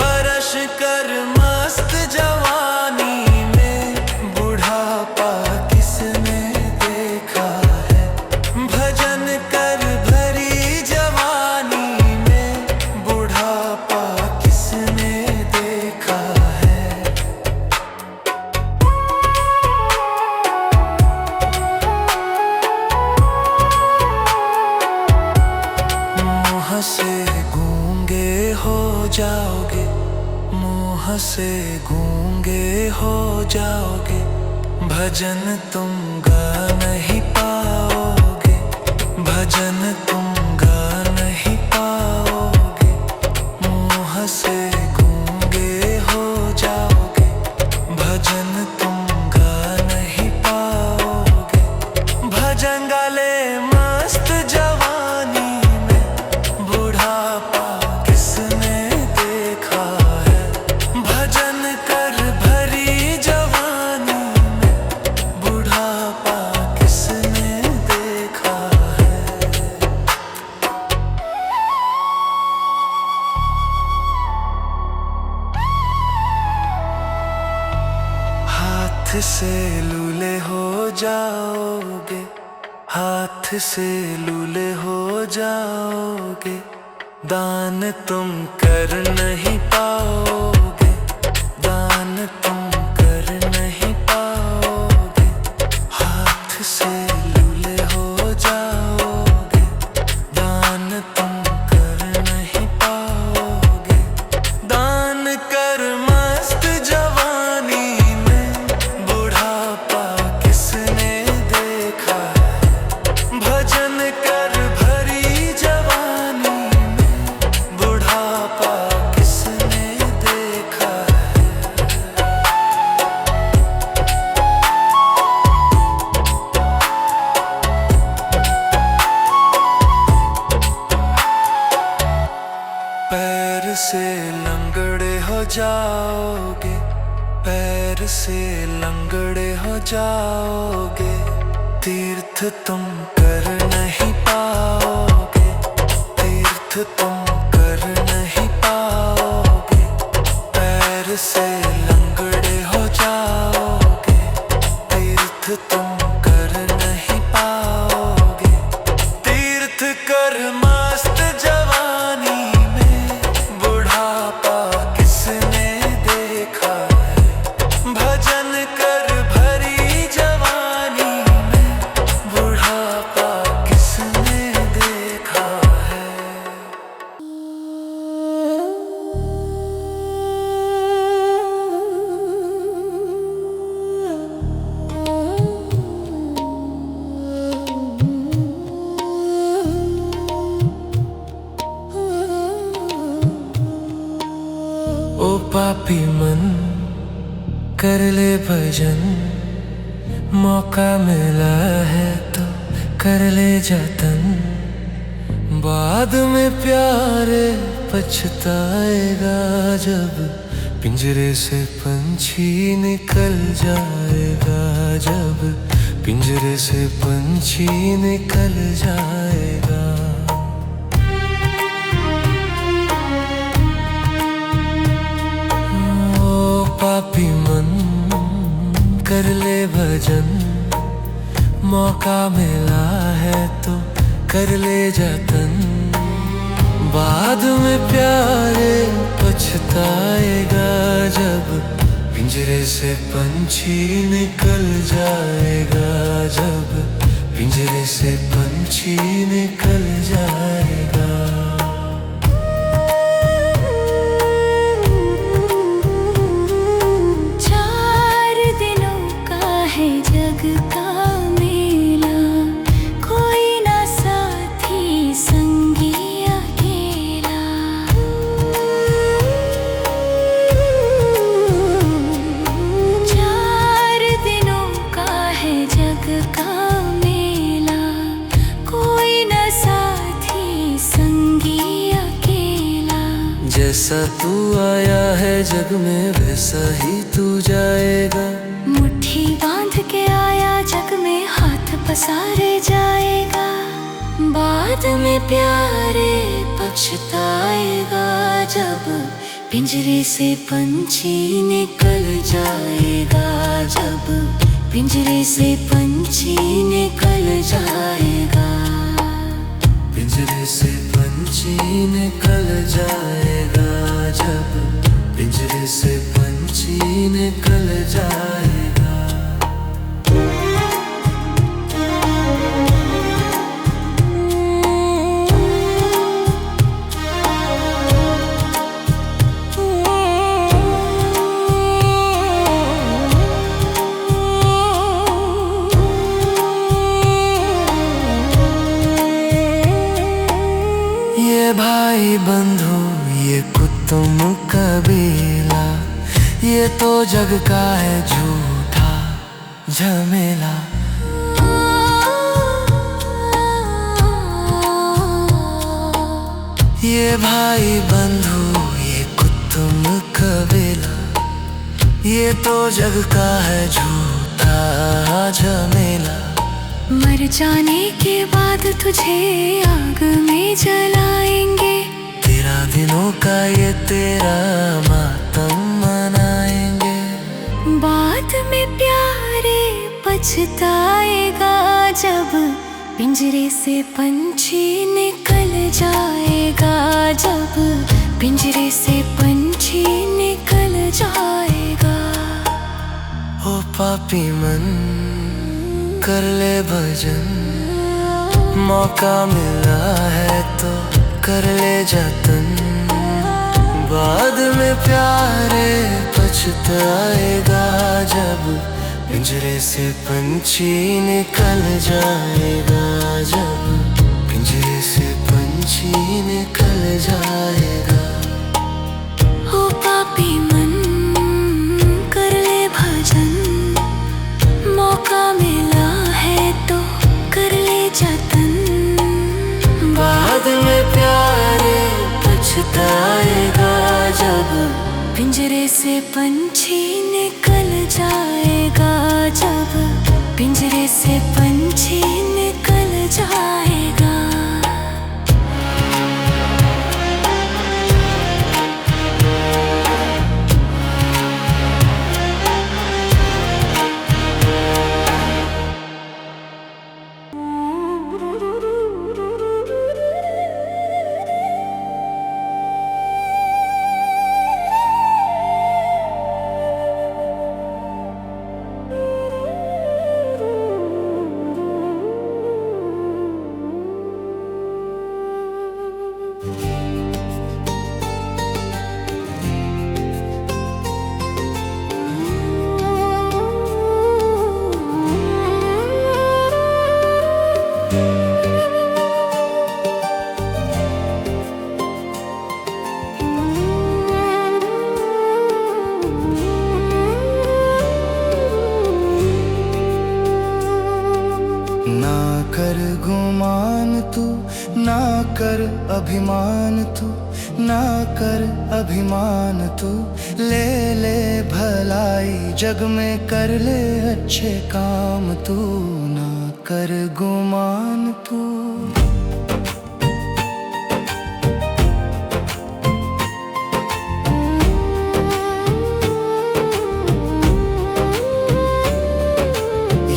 बरस कर मस्त जवानी में बुढ़ापा किसने देखा है। भजन कर भरी जवानी में बुढ़ापा किसने देखा है। मुँह से गूंगे हो जाओगे, मुँह से गूंगे हो जाओगे, भजन तुम गा नहीं पाओगे, भजन तुम गा नहीं पाओगे। मुँह से गूंगे हो जाओगे, भजन तुम गा नहीं पाओगे। भजन गाले मस्त जवानी में बुढ़ापा किसने देखा है। भजन कर भरी जवानी में बुढ़ापा किसने देखा है। हाथ से लूले हो जाओगे, हाथ से लूले हो जाओगे, दान तुम कर नहीं पाओगे, दान तुम कर नहीं पाओगे। पैर से लंगड़े हो जाओगे, तीर्थ तुम कर नहीं पाओगे, तीर्थ तुम कर नहीं पाओगे, पैर से लंगड़े हो जाओगे, तीर्थ तुम कर नहीं पाओगे, तीर्थ कर मस्त जवानी में, बुढ़ापा किसने देखा है, भजन कर भरी जवानी में, बुढ़ापा किसने देखा है। ओ पापी मन कर ले भजन, मौका मिला है तो कर ले जतन, बाद में प्यारे पछताएगा जब पिंजरे से पंछी निकल जाएगा, जब पिंजरे से पंछी निकल जाएगा। पापी मन कर ले भजन, मौका मिला है तो कर ले जतन, बाद में प्यारे पछताएगा जब पिंजरे से पंछी निकल जाएगा, जब पिंजरे से पंछी निकल जाएगा। जैसा तू आया है जग में वैसा ही तू जाएगा, मुट्ठी बांध के आया जग में हाथ पसारे जाएगा, बाद में प्यारे पछताएगा जब पिंजरे से पंछी निकल जाएगा, जब पिंजरे से पंछी निकल जाएगा, पिंजरे से पंछी निकल जाएगा, जब पिंजरे से पंछी निकल जाएगा। ये भाई बंधु ये कुतुम कबीला, ये तो जग का है झूठा झमेला। ये भाई बंधु ये कुतुम कबीला, ये तो जग का है झूठा झमेला। मर जाने के बाद तुझे आग में जलाएंगे, तेरा दिनों का ये तेरा मातम मनाएंगे, बाद में प्यारे पछताएगा जब पिंजरे से पंछी निकल जाएगा, जब पिंजरे से पंछी निकल जाएगा। ओ पापी मन कर ले भजन, मौका मिला है तो कर ले जतन, बाद में प्यारे पछताएगा जब पिंजरे से पंछी निकल जाएगा, जब पिंजरे से पंछी निकल जाएगा। ओ पापी मन कर ले भजन, मौका मिला है तो कर ले जतन, बाद में प्यारे पछताएगा जब पिंजरे से पंछी निकल अभिमान तू, ना कर अभिमान तू। ले ले भलाई जग में, कर ले अच्छे काम तू, ना कर गुमान तू।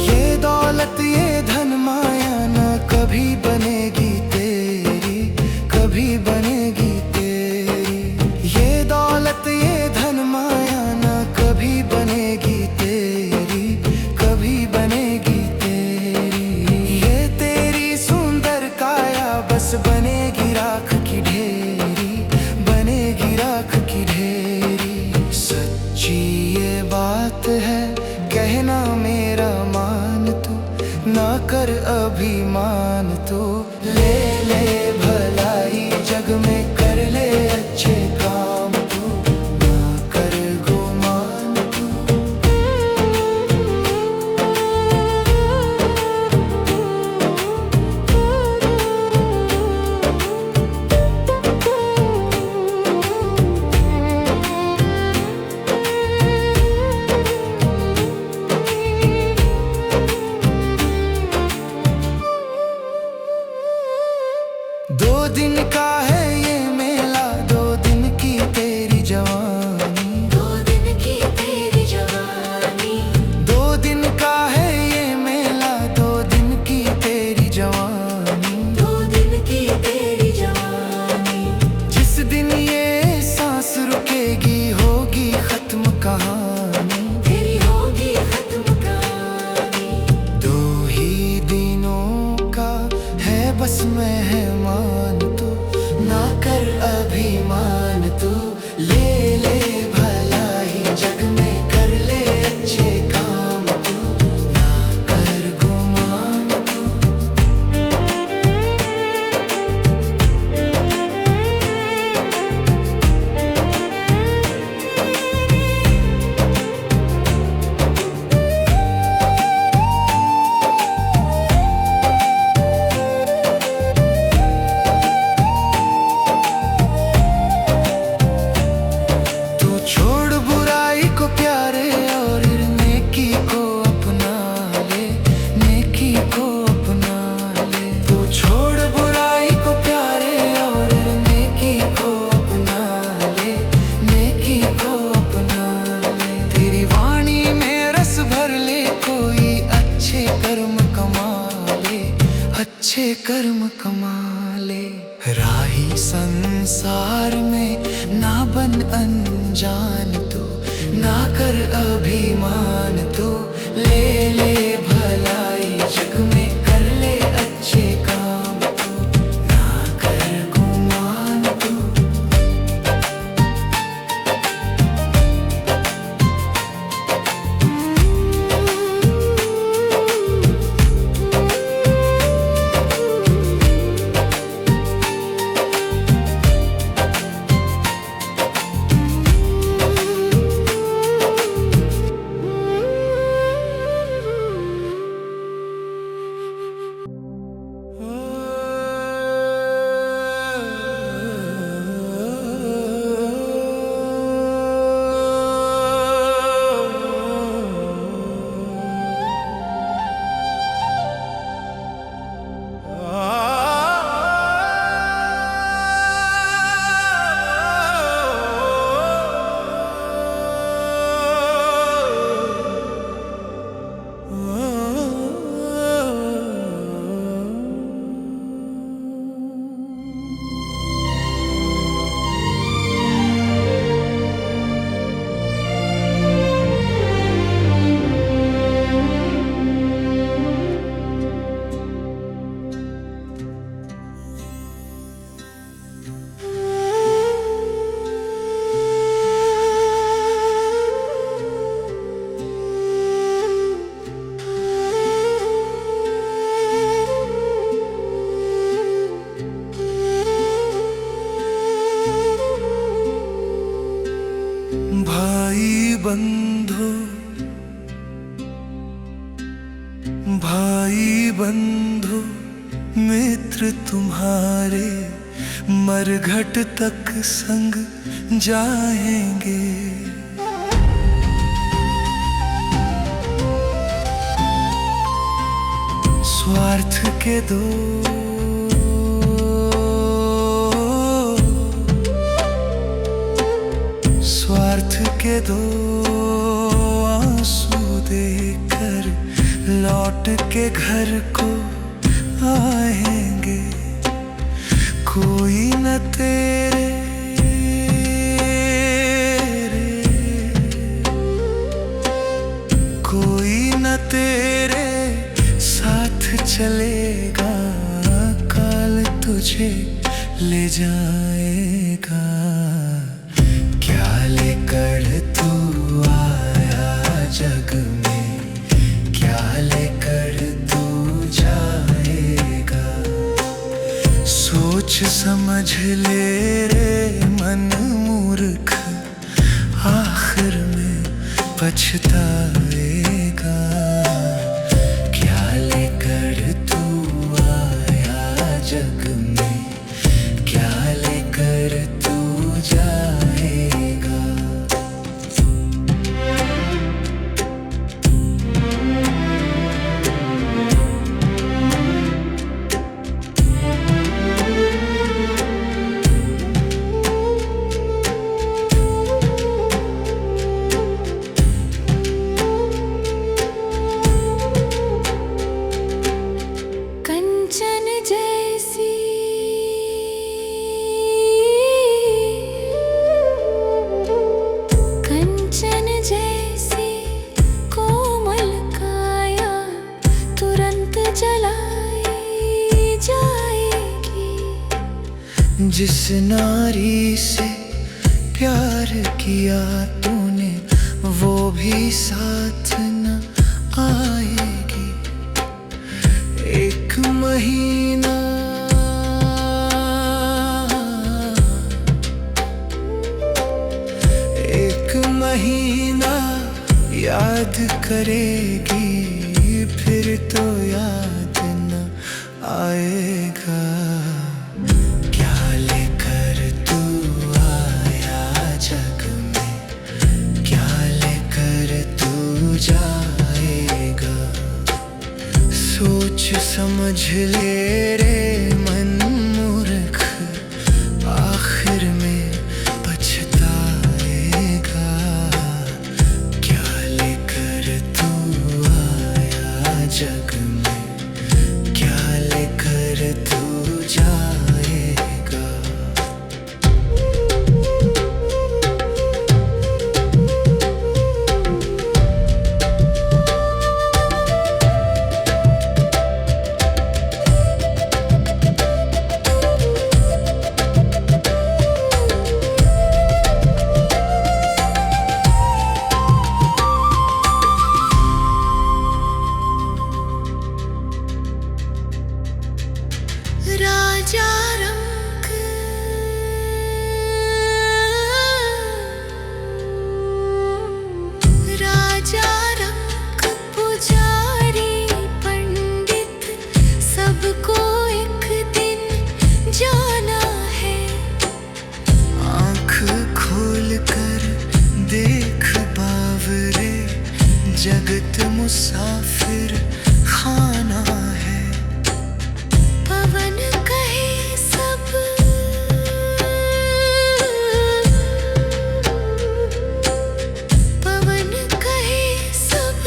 ये दौलत ये धन माया ना कभी बनेगी तेरी, कभी बनेगी तेरी। ये दौलत ये धन माया ना कभी बनेगी तेरी, कभी बनेगी तेरी। ये तेरी सुंदर काया बस बनेगी राख की ढेरी, बनेगी राख की ढेरी। सच्ची ये बात है कहना मेरा मान तू, ना कर अभिमान तू। ले ले भलाई जग में, कर ले अच्छे काम तू, ना कर गुमान तू। दो दिन का है ये मेला, दो दिन की तेरी जवानी, दो दिन की तेरी जवानी। दो दिन का है ये मेला, दो दिन की तेरी जवानी, दो दिन की तेरी जवानी। जिस दिन ये सांस रुकेगी होगी खत्म कहानी, तेरी होगी खत्म कहानी। दो ही दिनों का है बस मेहमान तू, ना कर अभिमान तू। ले ले भलाई जग में, कर ले अच्छे काम तू, ना कर गुमान तू। तू छोड़ बुराई को प्यारे और नेकी को अपना ले, नेकी को अपना ले। तू छोड़ बुराई को प्यारे और नेकी को अपना ले, नेकी को अपना ले। तेरी वाणी में रस भर ले, कोई अच्छे कर्म कमा ले, अच्छे कर्म कमा ले। राही संसार में ना बन अनजान तू, ना कर अभिमान तू। ले ले भलाई जग में, कर ले अच्छे काम तू, ना कर गुमान तू। बंधु भाई बंधु मित्र तुम्हारे मरघट तक संग जाएंगे। स्वार्थ के दो आंसू देकर लौट के घर को आएंगे। कोई न तेरे साथ चलेगा, काल तुझे ले जाएगा। क्या लेकर तू आया जग में, क्या लेकर तू जाएगा। सोच समझ ले रे मन मूर्ख, आखिर में पछताएगा। क्या लेकर तू आया जग में, क्या लेकर तू जाएगा। जिस नारी से प्यार किया तूने, वो भी साथ न आएगी। एक महीना याद करेगी, फिर तो याद न आएगा। सोच समझ ले रे मन मूर्ख, आखिर में पछताएगा। क्या लेकर तू आया जग में, क्या लेकर तू जाएगा। राजा रंग पुजारी पंडित, सबको एक दिन जाना है। आँख खोल कर देख बावरे, जगत मुसाफिर खाना है। पवन कहे सब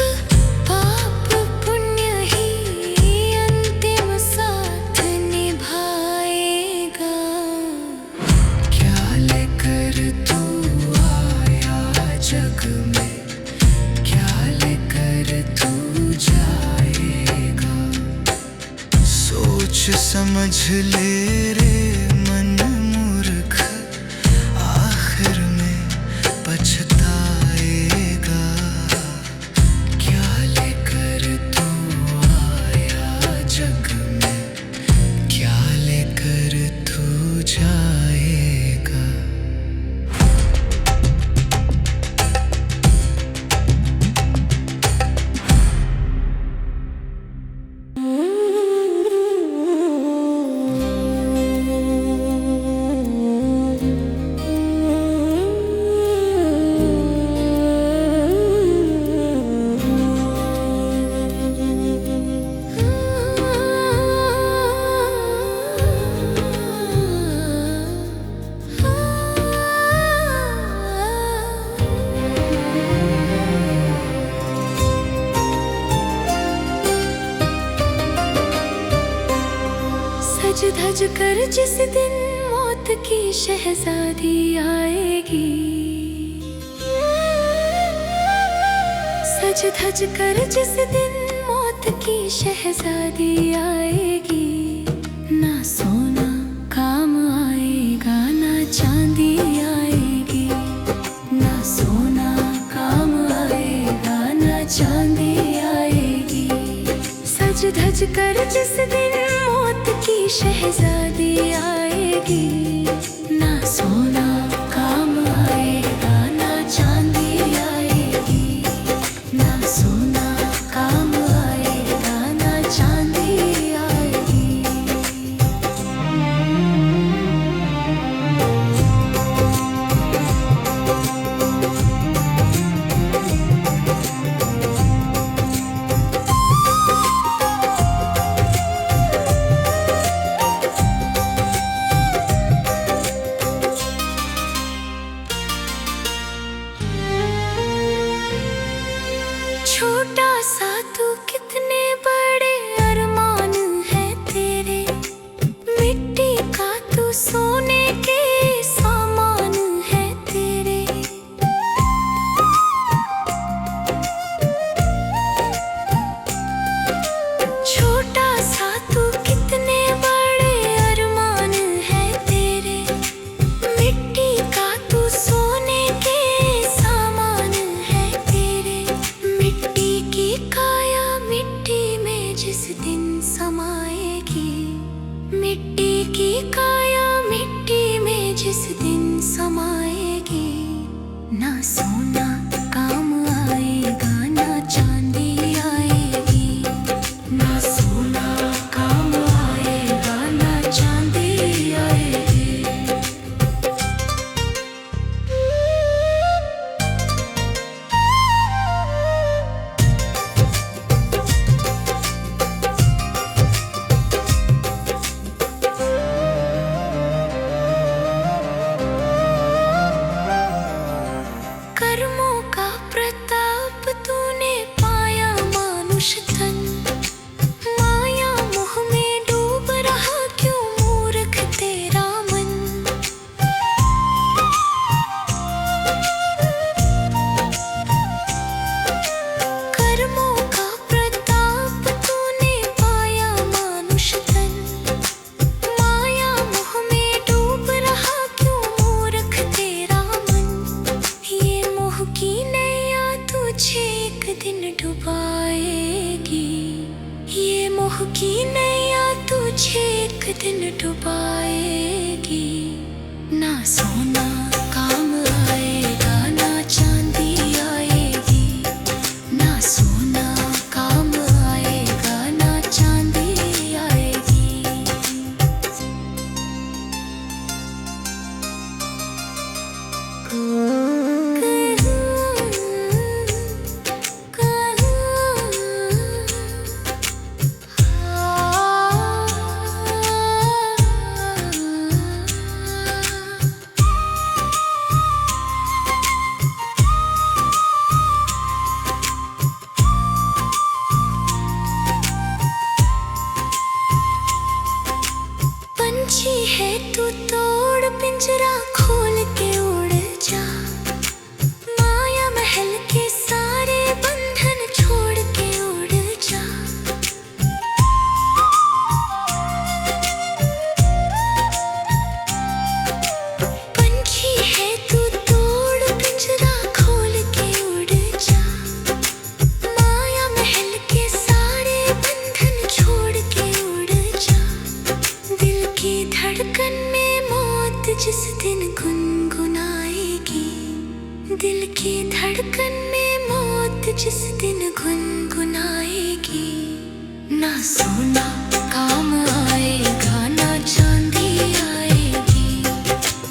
पाप पुण्य ही अंतिम साथ निभाएगा। क्या लेकर तू आया जग में, क्या लेकर तू जाएगा। सोच समझ ले रे मन मूर्ख, आखिर में पछताएगा। क्या लेकर तू आया जग में, क्या लेकर तू जाएगा। धज कर जिस दिन मौत की शहजादी आएगी, सज धज कर जिस दिन मौत की शहजादी आएगी, ना सोना काम आएगा ना चांदी आएगी, ना सोना काम आएगा ना चांदी आएगी। सज धज कर जिस दिन मौत की शहजादी आएगी, ना सोना काम आएगा ना चांदी आएगी, ना सोना काम आएगा ना चांदी आएगी। छोटा सा तू कितने बड़े अरमान है तेरे, मिट्टी का तू सोने के सामान है तेरे। छोटा सा तू कितने बड़े अरमान है तेरे, मिट्टी का तू सोने के सामान है तेरे। मिट्टी की काया मिट्टी में जिस दिन समाएगी, मिट्टी की काया मिट्टी में जिस दिन समाएगी, ना सोना काम आएगा ना चांदी आएगी, ना सोना काम आएगा ना चांदी आएगी। कर्मों का प्रताप तूने पाया मानुष तन, माया मोह में डूब रहा क्यों मूर्ख तेरा मन। कर्मों का प्रताप तूने पाया मानुष तन, माया मोह में डूब रहा क्यों मूर्ख तेरा मन। ये मोह की नैया तुझे एक दिन डुबाएगी, ये मोह की नैया तुझे एक दिन डुबाएगी, ना सोना काम आएगा ना चांदी आएगी, ना सोना काम आएगा ना चांदी आएगी। पंछी है तू तोड़ पिंजरा खोल के उड़ जा, माया महल के सारे बंधन छोड़ के उड़ जा। पंछी है तू तोड़ पिंजरा खोल के उड़ जा, माया महल के सारे बंधन छोड़ के उड़ जा। दिल की धड़कन में मौत जिस दिन गुनगुनाएगी, दिल की धड़कन में मौत जिस दिन गुनगुनाएगी, ना सोना काम आएगा ना चांदी आएगी,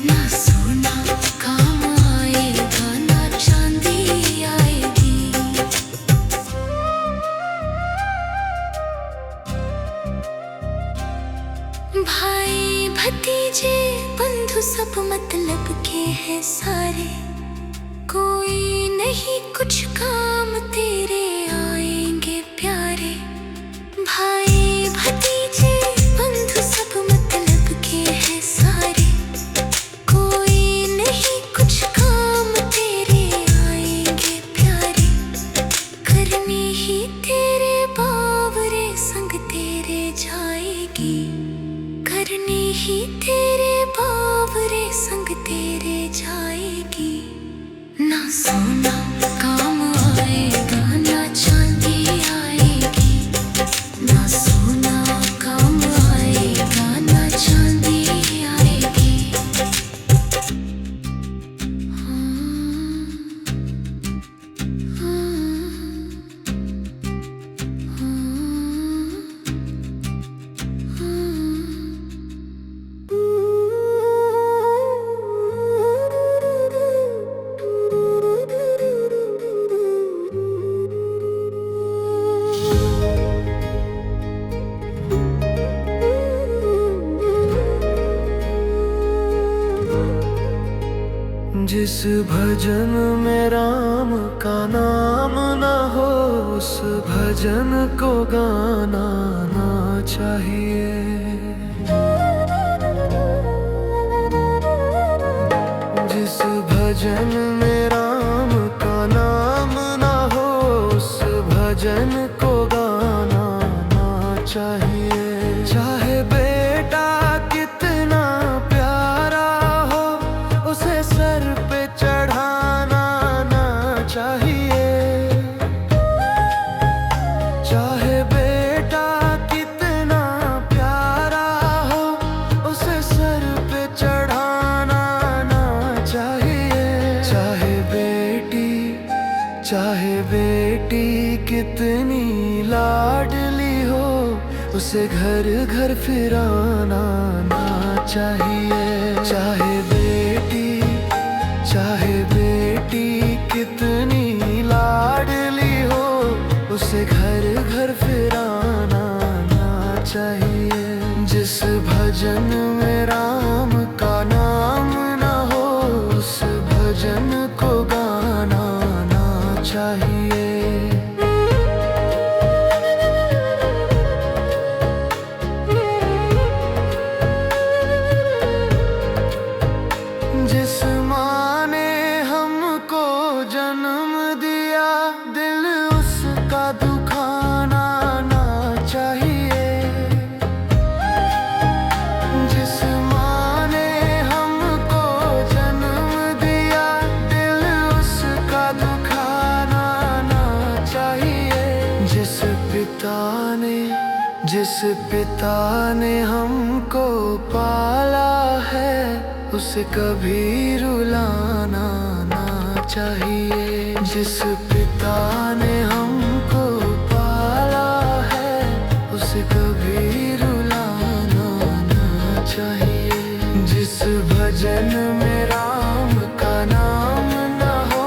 ना सोना काम आएगा ना चांदी आएगी। भाई भतीजे बंधु सब मतलब के हैं सारे, कोई नहीं कुछ काम तेरे आएंगे प्यारे। भाई भतीजे बंधु सब मतलब भी तेरे बावरे संग तेरे जाएगी। ना सोना काम आएगा, ना चांदी आएगी। ना सोना काम आएगा, ना चांदी आएगी। जिस भजन में राम का नाम ना हो, उस भजन को गाना ना चाहिए। जिस भजन में राम का नाम ना हो, उस भजन को गाना ना चाहिए। चाहे बेटा कितना प्यारा हो, उसे सर पे चढ़ाना ना चाहिए। चाहे बेटा कितना प्यारा हो, उसे सर पे चढ़ाना ना चाहिए। चाहे बेटी कितनी लाडली हो, उसे घर घर फिराना ना चाहिए। चाहे बेटी कितनी लाडली हो, उसे घर घर फिराना ना चाहिए। जिस भजन में राम का नाम ना हो, उस भजन को गाना ना चाहिए। जिस माँ ने हमको जन्म दिया, दिल उसका दुखाना ना चाहिए। जिस माँ ने हमको जन्म दिया, दिल उसका दुखाना ना चाहिए। जिस पिता ने हमको पाला है, उसे कभी रुलाना ना चाहिए। जिस पिता ने हमको पाला है, उसे कभी रुलाना ना चाहिए। जिस भजन में राम का नाम ना हो,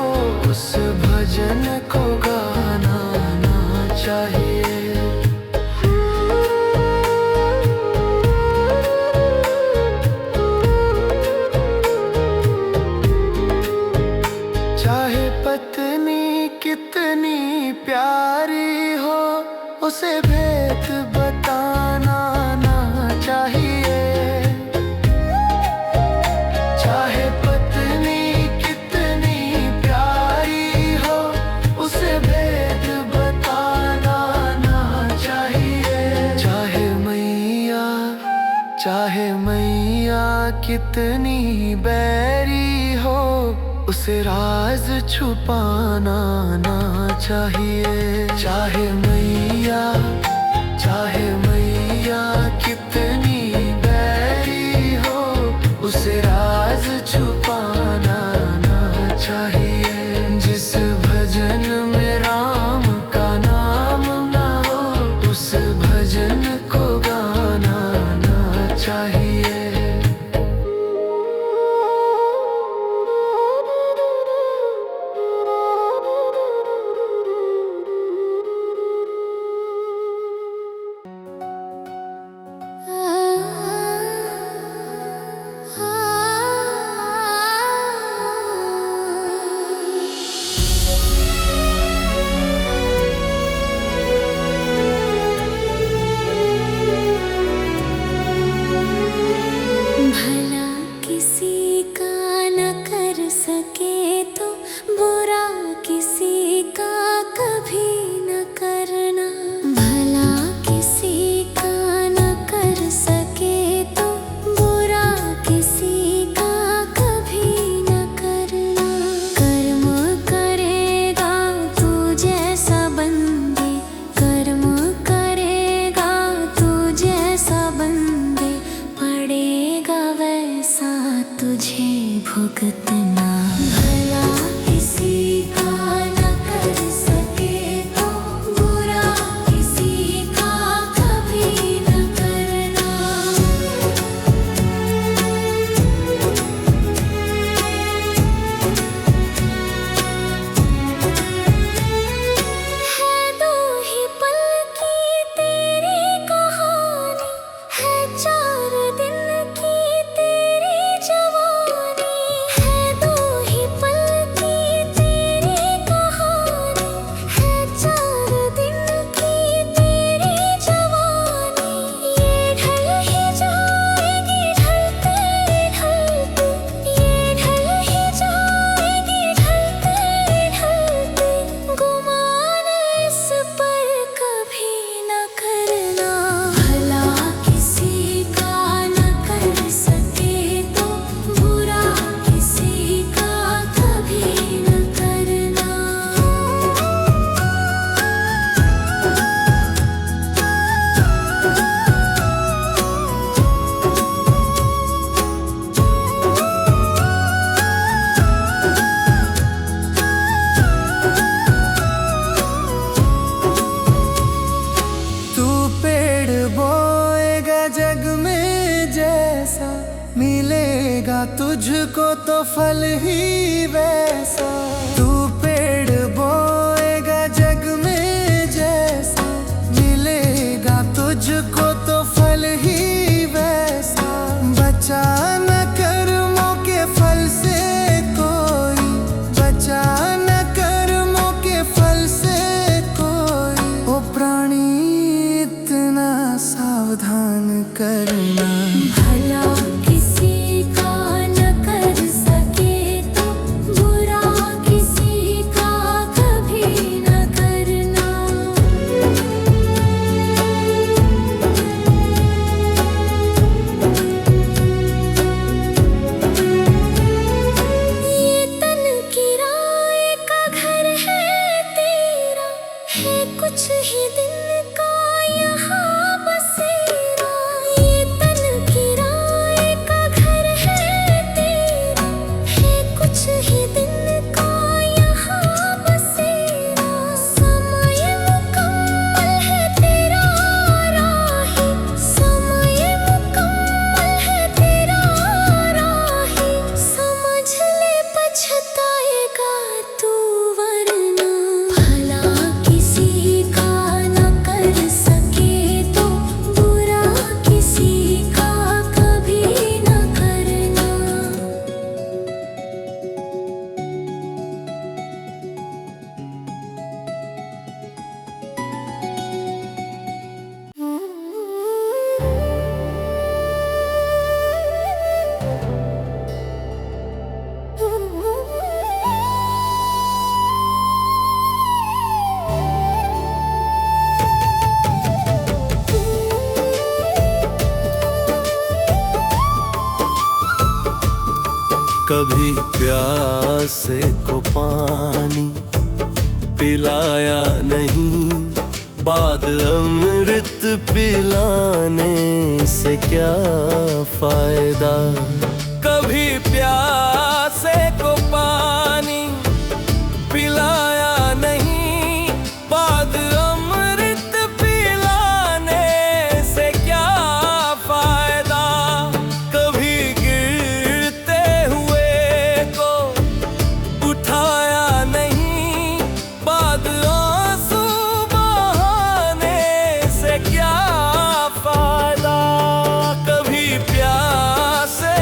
उस भजन को गाना ना चाहिए। चाहे पत्नी कितनी प्यारी हो, उसे भेद बताना ना चाहिए। चाहे पत्नी कितनी प्यारी हो, उसे भेद बताना ना चाहिए। चाहे मैया कितनी बैरी हो, उसे राज छुपाना ना चाहिए। चाहे मैया कितनी बैरी हो, उसे राज छुपाना ना चाहिए। जिस भजन में राम का नाम ना हो, उस भजन को गाना ना चाहिए। वक्त ना। भला किसी का न कर सके तो बुरा किसी का कभी न करना। है दो ही पल की तेरी कहानी, है 4 दिन की तेरी जवानी। है दो ही पल की तेरी कहानी, है 4 दिन की तेरी जवानी। ये ढल ही जाएगी ढलते ढलते, ये ढल ही जाएगी ढलते ढलते। गुमान इस पर कभी न करना। भला किसी का न कर सके तो बुरा किसी का कभी न करना। तू पेड़ बोएगा जग में जैसा, मिलेगा तुझको तो फल ही वैसा। तू पेड़ बोएगा जग में जैसा, मिलेगा तुझको तो फल ही वैसा। बचा न कर्मों के फल से कोई, बचा न कर्मों के फल से कोई। ओ प्राणी इतना सावधान करना। भला किसी का न कर सके तो बुरा किसी का कभी न करना। ये तन किराए का घर है तेरा, है कुछ ही दिन का यहाँ बसेरा। ये तन किराए का घर है तेरा, है कुछ ही दिन का यहाँ बसेरा। समय मुकम्मल है तेरा राही, समय मुकम्मल है तेरा राही। समझ ले पछताएगा तू वरना। भला किसी का न कर सके तो बुरा किसी का कभी न करना। कभी प्यासे को पानी पिलाया नहीं, बाद अमृत पिलाने से क्या फायदा। कभी प्यासे को पानी पिलाया नहीं, बाद अमृत पिलाने से क्या फायदा। कभी गिरते हुए को उठाया नहीं, बाद आंसू बहाने से क्या फायदा। कभी प्यासे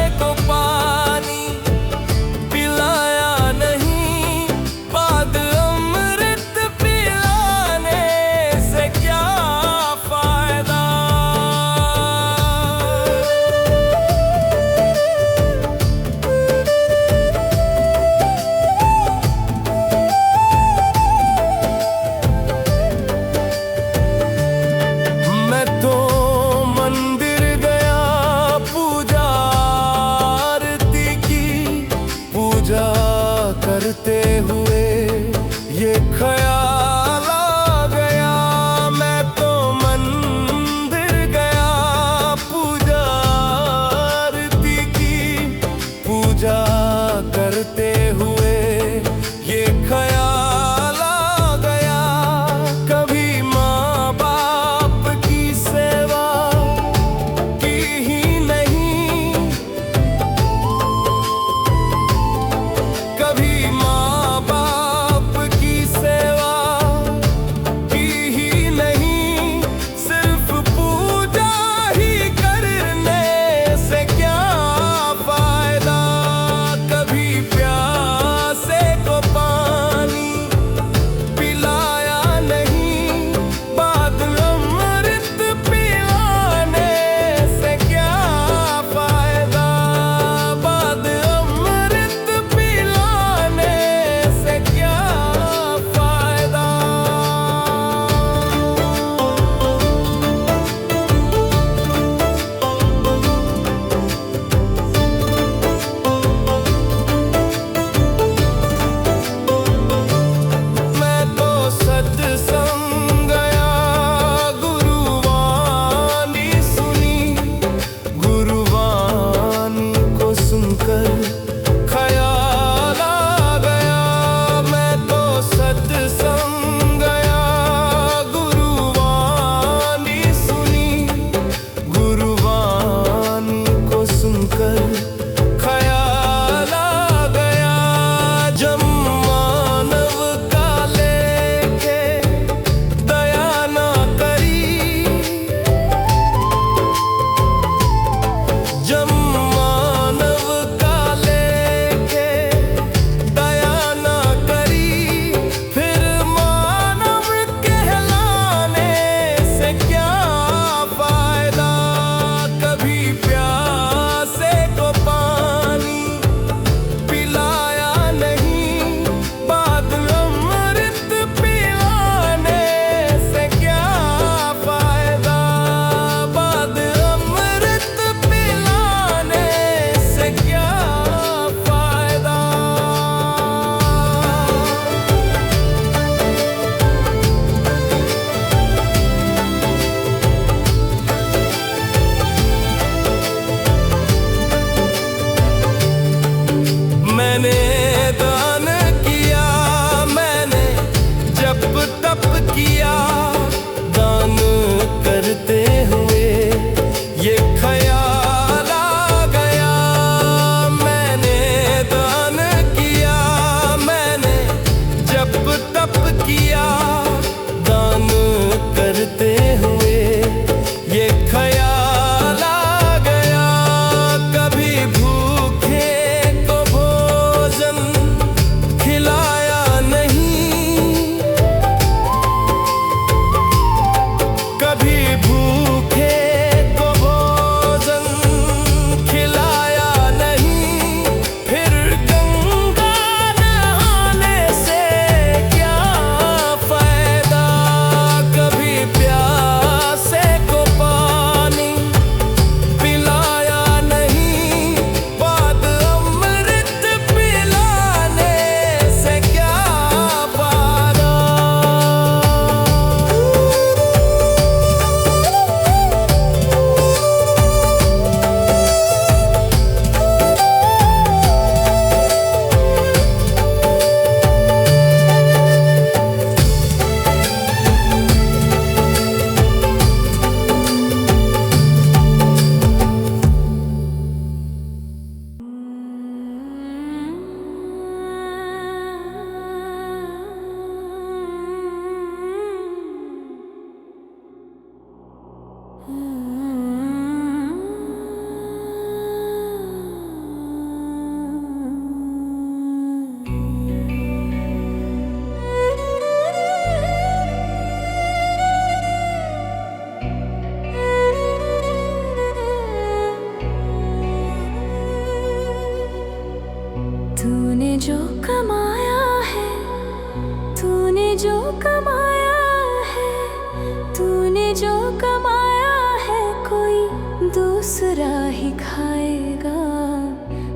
जो कमाया है कोई दूसरा ही खाएगा।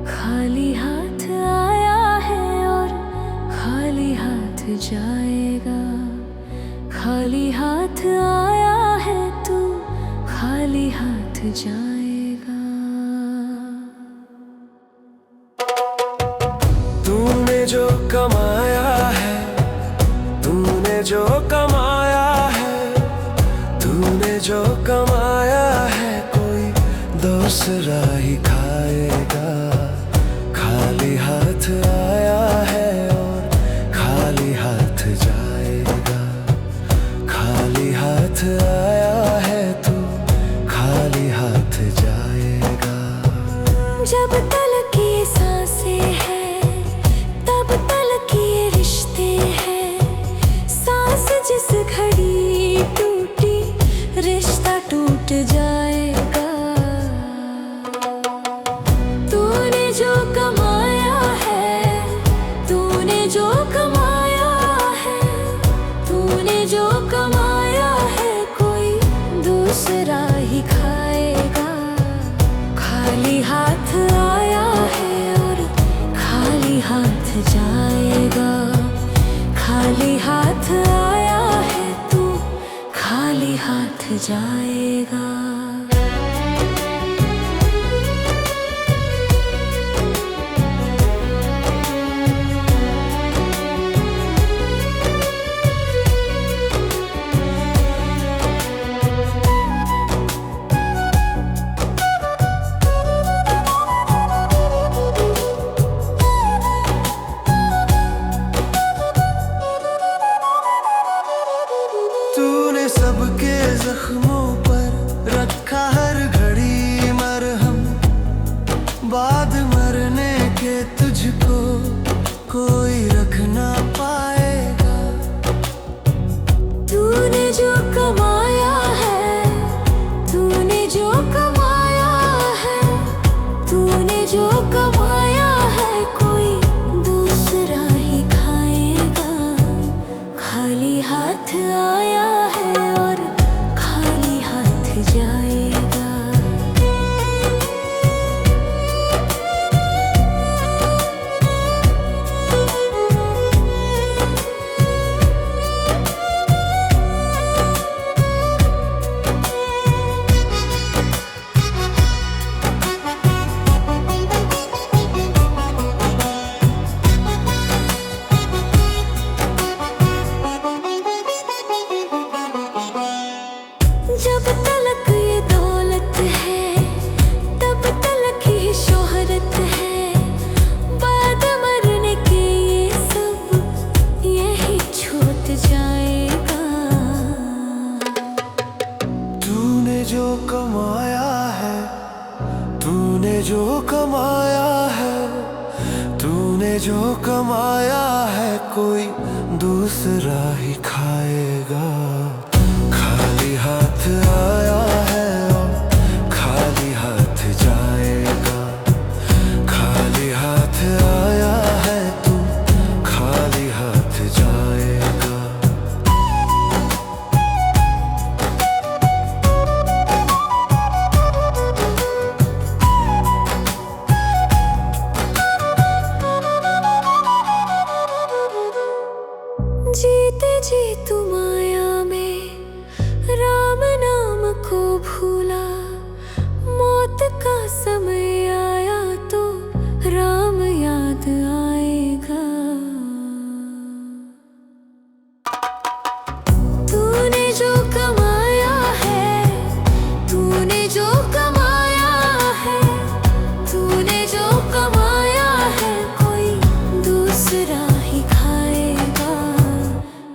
खाली हाथ आया है और खाली हाथ जाएगा। खाली हाथ आया है तू खाली हाथ जाएगा। तूने जो कमाया है, तूने जो कमाया है, तूने जो कमाया है कोई दूसरा ही खाएगा। खाली हाथ आया है और खाली हाथ जाएगा। खाली हाथ आया है तू खाली हाथ जाएगा। जब तलक ये सांसें हैं तब तलक ये रिश्ते हैं। सांस जिस घड़ी टूटी रिश्ता टूट जाएगा। तूने जो कमाया है, तूने जो कमाया है, तूने जो कमाया है कोई दूसरा ही खाएगा। खाली हाथ आया है और खाली हाथ जाएगा। खाली हाथ आया है तू खाली हाथ जाएगा। तूने सबके जख्मों पर रखा हर घड़ी मरहम। बाद मरने के तुझको कोई रख ना पाएगा। तूने जो कमाया है, तूने जो कमाया है, तूने जो कमाया है कोई दूसरा ही खाएगा। खाली हाथ आया है और खाली हाथ जाएगा। जब तलक ये दौलत है तब तलक ही शोहरत है। बाद मरने के ये सब यही छूट जाएगा। तूने जो कमाया है, तूने जो कमाया है, तूने जो कमाया है कोई दूसरा ही खाएगा। खाली हाथ आया है और खाली हाथ जाएगा। खाली हाथ आया है तू खाली हाथ जाएगा। जीते जी तू माया में राम नाम को भूला। मौत का समय आया तो राम याद आएगा। तूने जो कमाया है, तूने जो कमाया है, तूने जो कमाया है कोई दूसरा ही खाएगा।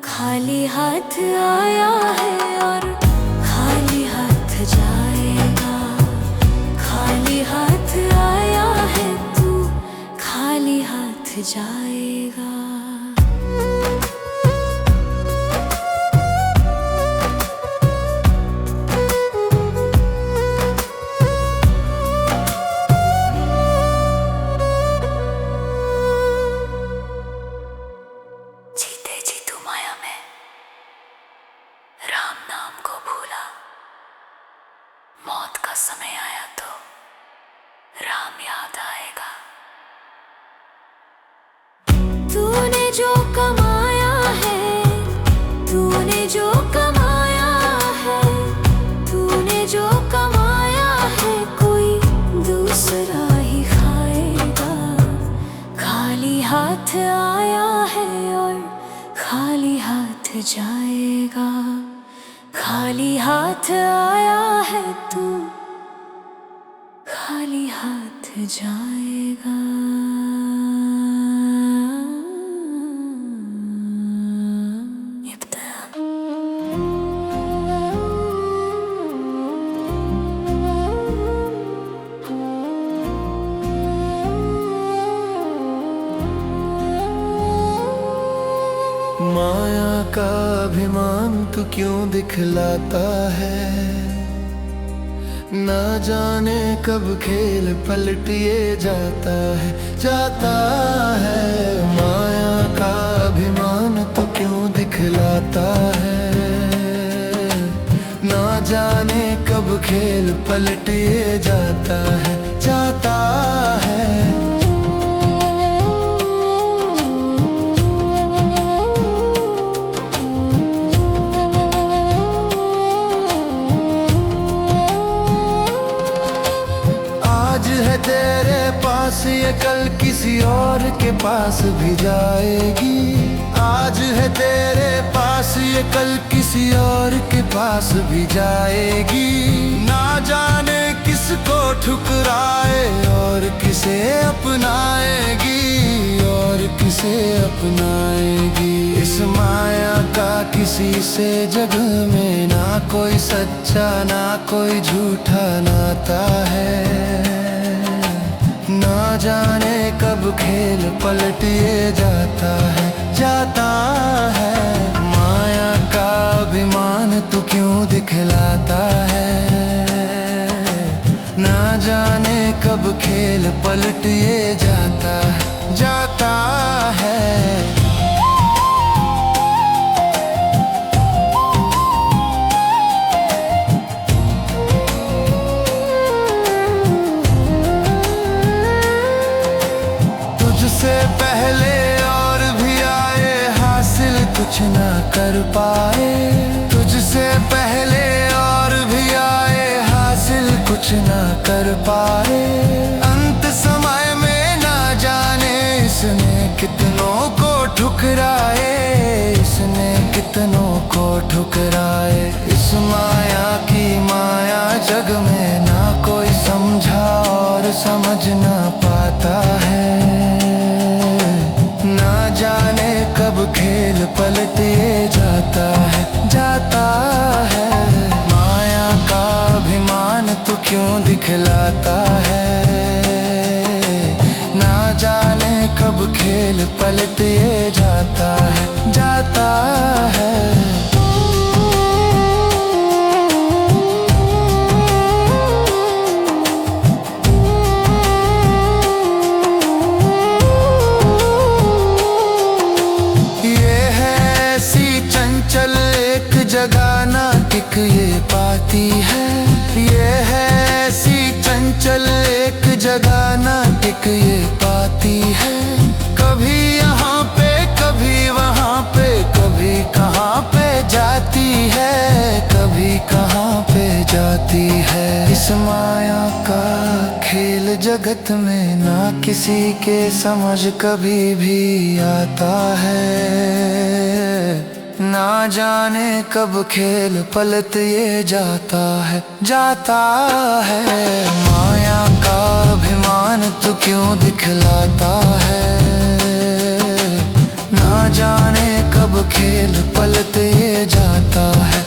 खाली हाथ आया है और खाली हाथ जाएगा। खाली हाथ आया है तू खाली हाथ जाएगा। जीते जी तू माया में राम नाम को भूला। का समय आया तो राम याद आएगा। तूने जो कमाया है, तूने जो कमाया है, तूने जो कमाया है, कोई दूसरा ही खाएगा। खाली हाथ आया है और खाली हाथ जाएगा। खाली हाथ आया है तू, खाली हाथ जाएगा। माया का अभिमान तू क्यों दिखलाता है, ना जाने कब खेल पलट ये जाता है, जाता है। माया का अभिमान तू क्यों दिखलाता है, ना जाने कब खेल पलट ये जाता है, जाता है। तेरे पास ये कल किसी और के पास भी जाएगी। आज है तेरे पास ये कल किसी और के पास भी जाएगी। ना जाने किसको ठुकराए और किसे अपनाएगी, और किसे अपनाएगी। इस माया का किसी से जग में ना कोई सच्चा ना कोई झूठा नाता है। ना जाने कब खेल पलट ये जाता है, जाता है। माया का अभिमान तू क्यों दिखलाता है, ना जाने कब खेल पलट ये जाता है, जाता है। तुझसे पहले और भी आए, हासिल कुछ ना कर पाए। तुझसे पहले और भी आए, हासिल कुछ ना कर पाए। अंत समय में ना जाने इसने कितनों को ठुकराए, इसने कितनों को ठुकराए। इस माया की माया जग में ना कोई समझा और समझ ना पाता है। ना जाने कब खेल पलट ये जाता है, जाता है। माया का अभिमान तू क्यों दिखलाता है, ना जाने कब खेल पलट ये जाता है, जाता है। जगह ना टिक ये पाती है, ये है ऐसी चंचल एक जगह ना टिक ये पाती है। कभी यहाँ पे कभी वहाँ पे, कभी कहाँ पे जाती है, कभी कहाँ पे जाती है। इस माया का खेल जगत में ना किसी के समझ कभी भी आता है। ना जाने कब खेल पलट ये जाता है, जाता है। माया का अभिमान तू क्यों दिखलाता है, ना जाने कब खेल पलट ये जाता है,